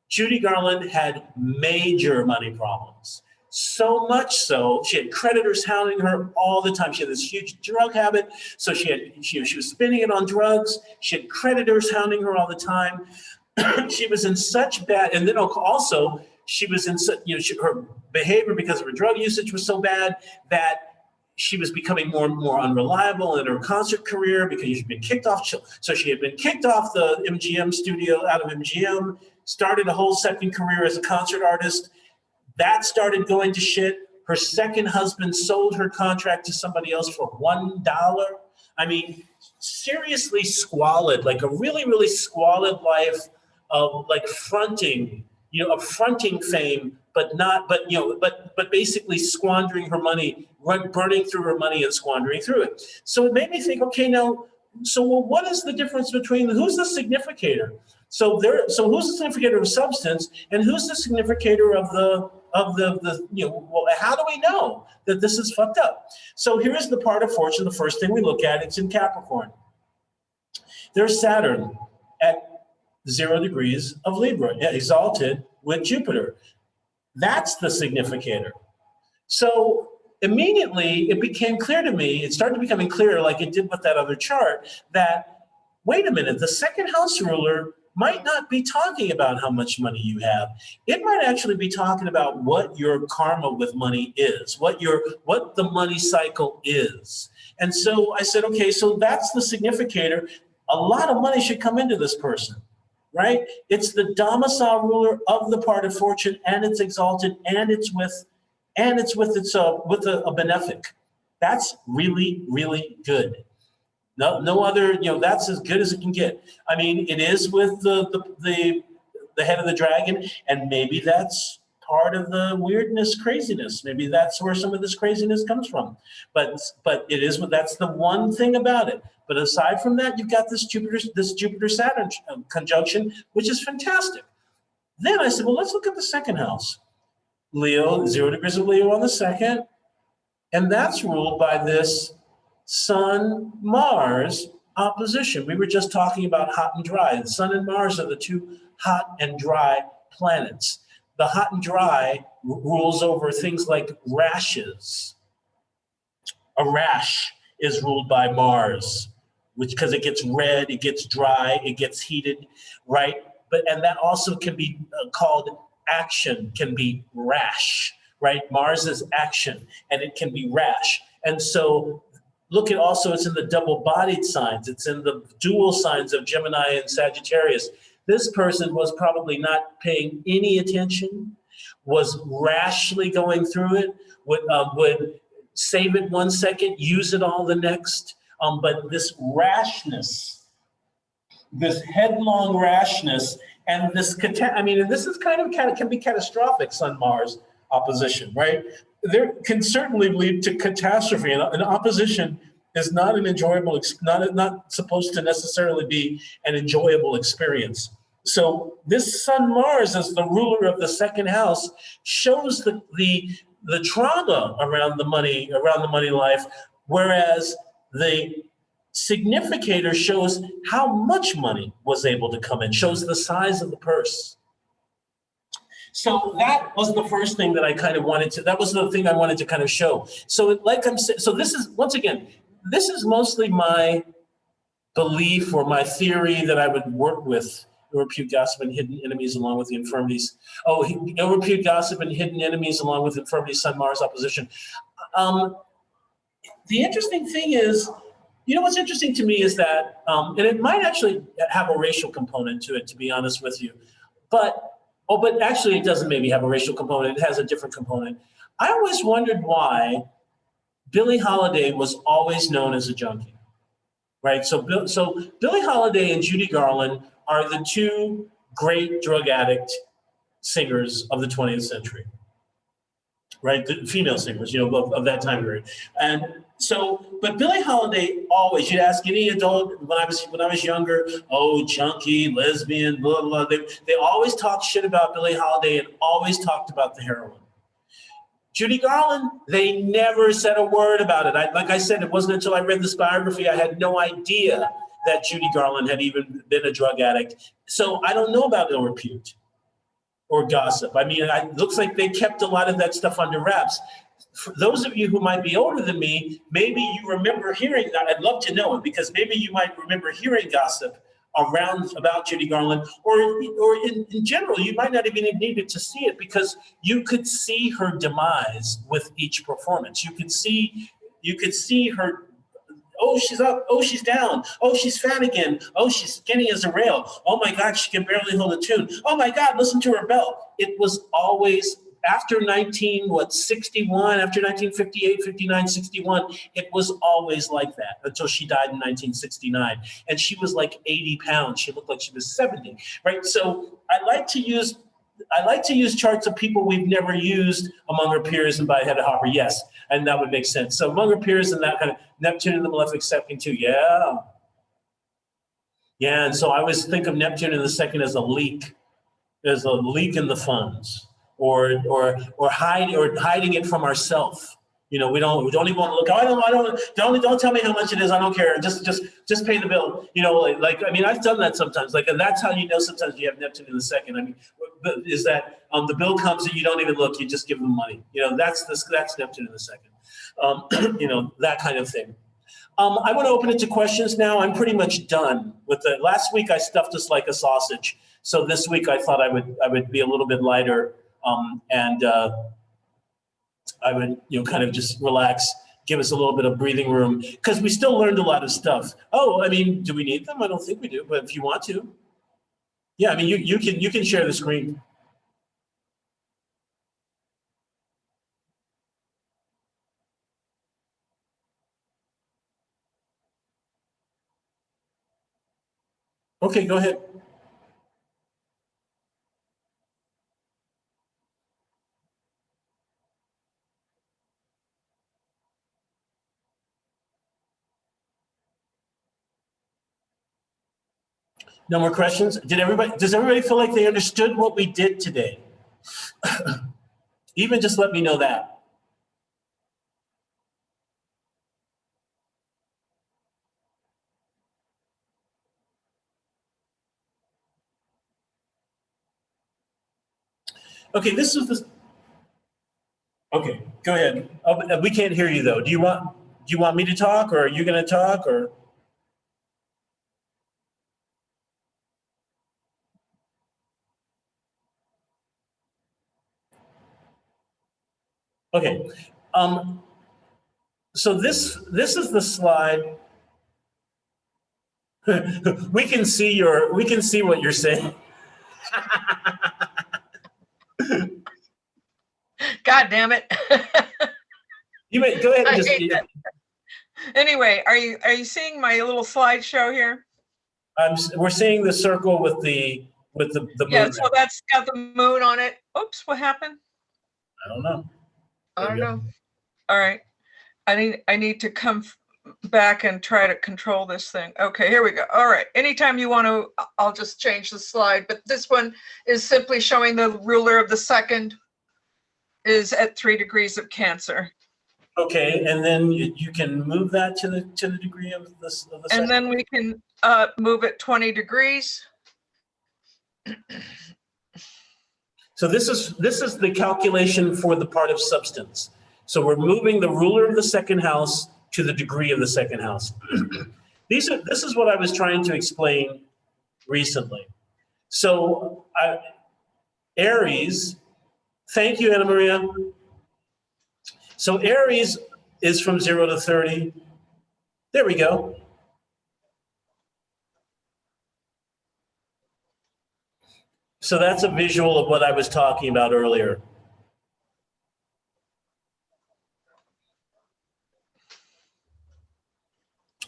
Judy Garland had major money problems. So much so, she had creditors hounding her all the time. She had this huge drug habit, so she was spending it on drugs. She had creditors hounding her all the time. She was in such bad, and then also she was in such, you know, her behavior because of her drug usage was so bad that she was becoming more and more unreliable in her concert career because she'd been kicked off. So she had been kicked off the MGM studio, out of MGM, started a whole second career as a concert artist. That started going to shit. Her second husband sold her contract to somebody else for $1. I mean, seriously squalid, like a really, really squalid life of like fronting, you know, of fronting fame, but basically squandering her money, burning through her money and squandering through it. So it made me think, okay, now, so well, what is the difference between, who's the significator? So who's the significator of substance, and who's the significator of the you know, well, how do we know that this is fucked up? So here's the part of fortune, the first thing we look at, it's in Capricorn. There's Saturn at 0 degrees of Libra, exalted with Jupiter. That's the significator. So immediately it became clear to me, it started becoming clear like it did with that other chart, that wait a minute, the second house ruler might not be talking about how much money you have. It might actually be talking about what your karma with money is, what the money cycle is. And so I said, okay, so that's the significator. A lot of money should come into this person, right? It's the domicile ruler of the part of fortune, and it's exalted, and it's with a benefic. That's really, really good. No other, you know, that's as good as it can get. I mean, it is with the head of the dragon, and maybe that's part of the weirdness, craziness. Maybe that's where some of this craziness comes from. But it is, that's the one thing about it. But aside from that, you've got this Jupiter-Saturn conjunction, which is fantastic. Then I said, well, let's look at the second house. Leo, 0 degrees of Leo on the second, and that's ruled by this Sun-Mars opposition. We were just talking about hot and dry. The Sun and Mars are the two hot and dry planets. The hot and dry rules over things like rashes. A rash is ruled by Mars, because it gets red, it gets dry, it gets heated, right? And that also can be called action, can be rash, right? Mars is action, and it can be rash. And so look at also, it's in the double-bodied signs. It's in the dual signs of Gemini and Sagittarius. This person was probably not paying any attention, was rashly going through it, would save it 1 second, use it all the next. But this rashness, this headlong rashness, and this, I mean, and this is can be catastrophic, Sun-Mars opposition, right? There can certainly lead to catastrophe. And an opposition is not an enjoyable, not supposed to necessarily be an enjoyable experience. So this Sun-Mars as the ruler of the second house shows the trauma around the money life, whereas the Significator shows how much money was able to come in, shows the size of the purse. So that was the first thing that I kind of wanted to, that was the thing I wanted to kind of show. So like I'm saying, so this is, once again, this is mostly my belief or my theory that I would work with ill-repute, gossip, and hidden enemies along with the infirmities. Oh, ill-repute, gossip, and hidden enemies along with infirmities, Sun, Mars opposition. The interesting thing is, you know, what's interesting to me is that, and it might actually have a racial component to it, to be honest with you, but actually it doesn't maybe have a racial component, it has a different component. I always wondered why Billie Holiday was always known as a junkie, right? So Billie Holiday and Judy Garland are the two great drug addict singers of the 20th century, right? The female singers, you know, of that time period. And so, but Billie Holiday always, you'd ask any adult when I was younger, oh, junkie, lesbian, blah, blah, blah. They always talked shit about Billie Holiday and always talked about the heroin. Judy Garland, they never said a word about it. Like I said, it wasn't until I read this biography, I had no idea that Judy Garland had even been a drug addict. So I don't know about ill repute or gossip. I mean, it looks like they kept a lot of that stuff under wraps. For those of you who might be older than me, maybe you remember hearing that. I'd love to know it, because maybe you might remember hearing gossip around about Judy Garland, or in general, you might not even have needed to see it, because you could see her demise with each performance. You could see her, oh, she's up, oh, she's down, oh, she's fat again, oh, she's skinny as a rail, oh my God, she can barely hold a tune, oh my God, listen to her belt. It was always, after 1961, after 1958, 59, 61, it was always like that until she died in 1969. And she was like 80 pounds. She looked like she was 70, right? So I like to use charts of people we've never used among our peers and by Hedda Hopper, yes, and that would make sense. So among our peers and that kind of Neptune and the malefic second too, yeah. Yeah, and so I always think of Neptune in the second as a leak in the funds. Or hiding it from ourselves. You know, we don't even want to look. Don't tell me how much it is. I don't care. Just pay the bill. You know, like I mean, I've done that sometimes. Like, and that's how you know sometimes you have Neptune in the second. I mean, is that the bill comes and you don't even look. You just give them money. You know, that's Neptune in the second. You know, that kind of thing. I want to open it to questions now. I'm pretty much done with the last week. I stuffed us like a sausage. So this week I thought I would be a little bit lighter. And I would, you know, kind of just relax, give us a little bit of breathing room, because we still learned a lot of stuff. Oh, I mean, do we need them? I don't think we do, but if you want to. Yeah, I mean, you can share the screen. Okay, go ahead. No more questions? Does everybody feel like they understood what we did today? Even just let me know that. Okay, this is the. Okay, go ahead. Oh, we can't hear you though. Do you want me to talk, or are you going to talk, or? Okay. So this is the slide. we can see what you're saying. God damn it. You may go ahead and just. Anyway, are you seeing my little slideshow here? We're seeing the circle with the moon. Yeah, so that's got the moon on it. Oops, what happened? I don't know. I don't know. All right. I need to come back and try to control this thing. Okay, here we go. All right. Anytime you want to, I'll just change the slide. But this one is simply showing the ruler of the second is at 3 degrees of Cancer. Okay, and then you can move that to the degree of this. Of the And second. then we can move it 20 degrees. So this is the calculation for the part of substance. So we're moving the ruler of the second house to the degree of the second house. This is what I was trying to explain recently. So Aries, thank you, Anna Maria. So Aries is from 0 to 30. There we go. So that's a visual of what I was talking about earlier.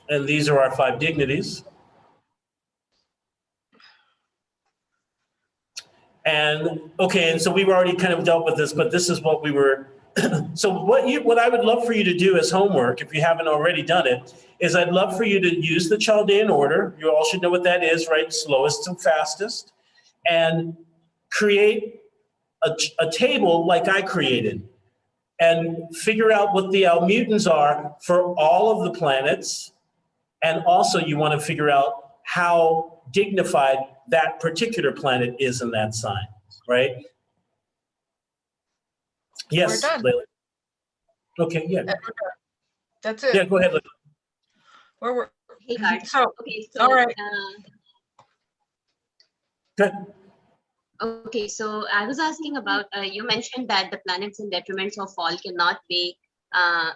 And these are our 5 dignities. And okay, and so we've already kind of dealt with this, but this is what we were. So what I would love for you to do as homework, if you haven't already done it, is I'd love for you to use the Chaldean order. You all should know what that is, right? Slowest to fastest. And create a table like I created. And figure out what the almutins are for all of the planets. And also you want to figure out how dignified that particular planet is in that sign, right? Yes, We're done. Layla. Okay, yeah. That's it. Yeah, go ahead, Layla. We're Hey, Garth. so Okay, all right. Good. Okay, so I was asking about, you mentioned that the planets in detriments of fall cannot be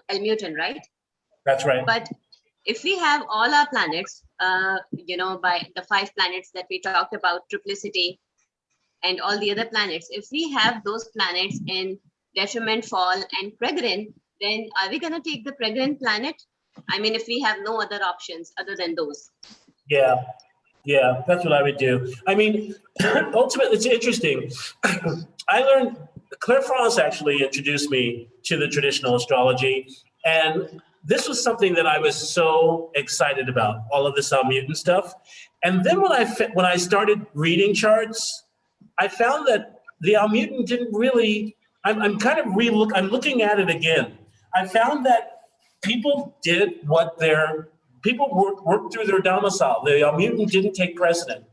almutin, right? That's right. But if we have all our planets, by the 5 planets that we talked about, triplicity, and all the other planets, if we have those planets in detriment, fall, and pregnant, then are we going to take the pregnant planet? I mean, if we have no other options other than those. Yeah, that's what I would do. I mean, ultimately, it's interesting. I learned, Claire France actually introduced me to the traditional astrology, and this was something that I was so excited about, all of this almutin stuff. And then when I started reading charts, I found that the almutin didn't really, I'm kind of I'm looking at it again. I found that people did what people worked through their domicile. The almutin didn't take precedent.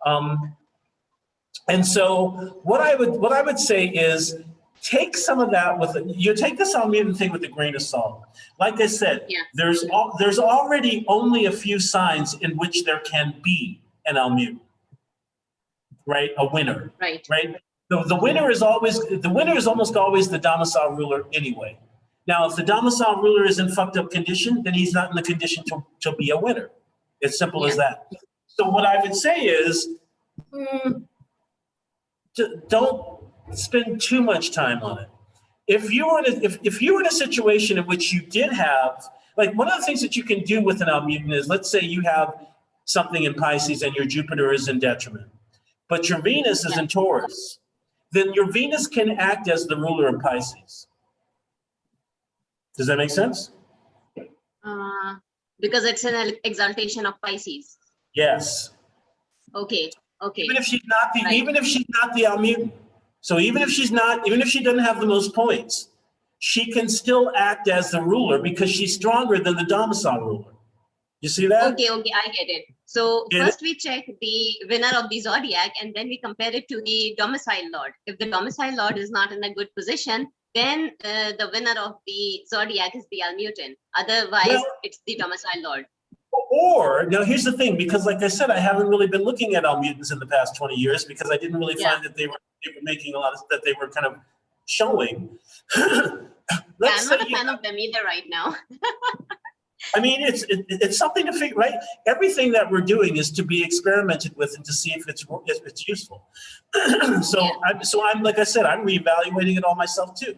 And so what I would say is take some of that you take this almutin thing with a grain of salt. Like I said, Yeah. there's already only a few signs in which there can be an almutin, right? A winner, Right. right? The winner is almost always the domicile ruler anyway. Now, if the domicile ruler is in fucked up condition, then he's not in the condition to be a winner. It's simple as that. So what I would say is, don't spend too much time on it. If you were in a situation in which you did have, like one of the things that you can do with an almutin is, let's say you have something in Pisces and your Jupiter is in detriment, but your Venus is in Taurus, then your Venus can act as the ruler of Pisces. Does that make sense? Because it's an exaltation of Pisces. Yes. Okay. Even if she's not the almutin. So even if she doesn't have the most points, she can still act as the ruler because she's stronger than the domicile ruler. You see that? Okay, I get it. So first we check the winner of the zodiac and then we compare it to the domicile lord. If the domicile lord is not in a good position, then the winner of the zodiac is the almutin. Otherwise, it's the domicile lord. Or, now here's the thing, because like I said, I haven't really been looking at almutins in the past 20 years because I didn't really find that they were making a lot of, that they were kind of showing. I'm not a fan of them either right now. I mean, it's something to figure, right? Everything that we're doing is to be experimented with and to see if it's useful. I'm like I said, I'm reevaluating it all myself too.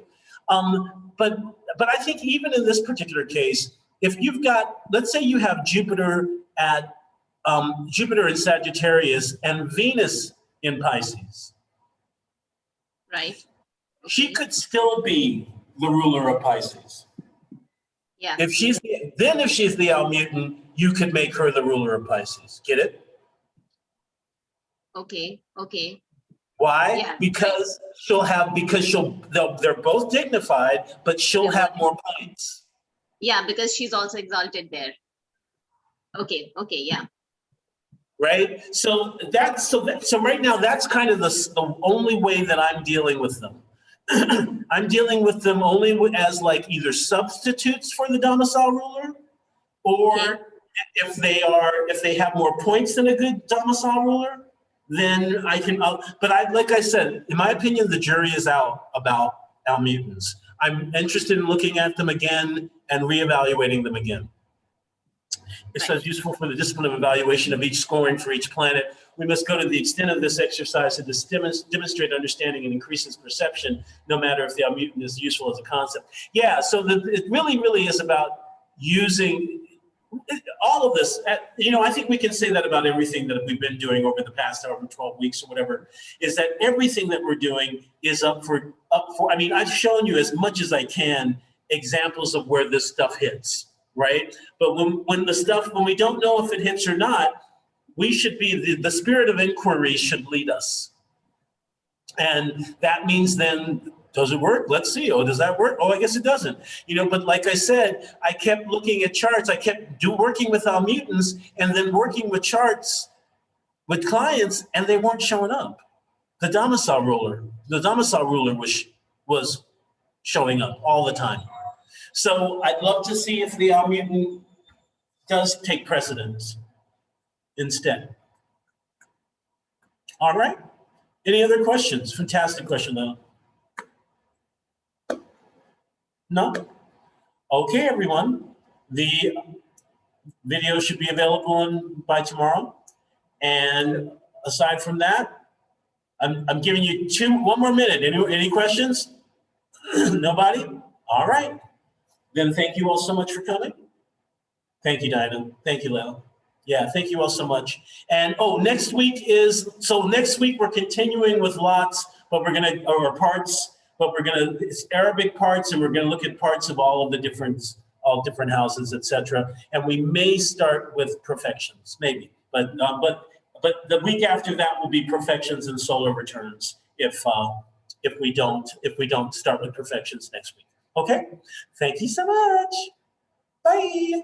But I think even in this particular case, if you've got, let's say you have Jupiter in Sagittarius and Venus in Pisces, right? She could still be the ruler of Pisces. Yeah. If she's the almutin, you could make her the ruler of Pisces. Get it? Okay. Why? Yeah. Because they're both dignified, but she'll They're have both- more points. Yeah, because she's also exalted there. Okay, yeah. Right? So right now that's kind of the only way that I'm dealing with them. I'm dealing with them only as like either substitutes for the domicile ruler, or Okay. if they have more points than a good domicile ruler, then I can. Like I said, in my opinion, the jury is out about Almutans. I'm interested in looking at them again and reevaluating them again. It says useful for the discipline of evaluation of each scoring for each planet. We must go to the extent of this exercise to demonstrate understanding and increase its perception, no matter if the Almutan is useful as a concept. Yeah, so it really is about using all of this. I think we can say that about everything that we've been doing over the past 12 weeks or whatever, is that everything that we're doing is up for, I mean, I've shown you as much as I can examples of where this stuff hits. Right? But when we don't know if it hits or not, we should be, the spirit of inquiry should lead us. And that means then, does it work? Let's see. Oh, does that work? Oh, I guess it doesn't. But like I said, I kept looking at charts. I kept working with Almutans and then working with charts with clients, and they weren't showing up. The domicile ruler was showing up all the time. So I'd love to see if the Almutan does take precedence instead. All right. Any other questions? Fantastic question, though. No? Okay, everyone. The video should be available by tomorrow. And aside from that, I'm giving you one more minute. Any questions? Nobody? All right. Then thank you all so much for coming. Thank you, Dinah. Thank you, Lela. Yeah, thank you all so much. And next week we're continuing with lots, but it's Arabic parts, and we're gonna look at parts of all different houses, etc. And we may start with perfections, maybe, but the week after that will be perfections and solar returns if we don't start with perfections next week. Okay, thank you so much. Bye.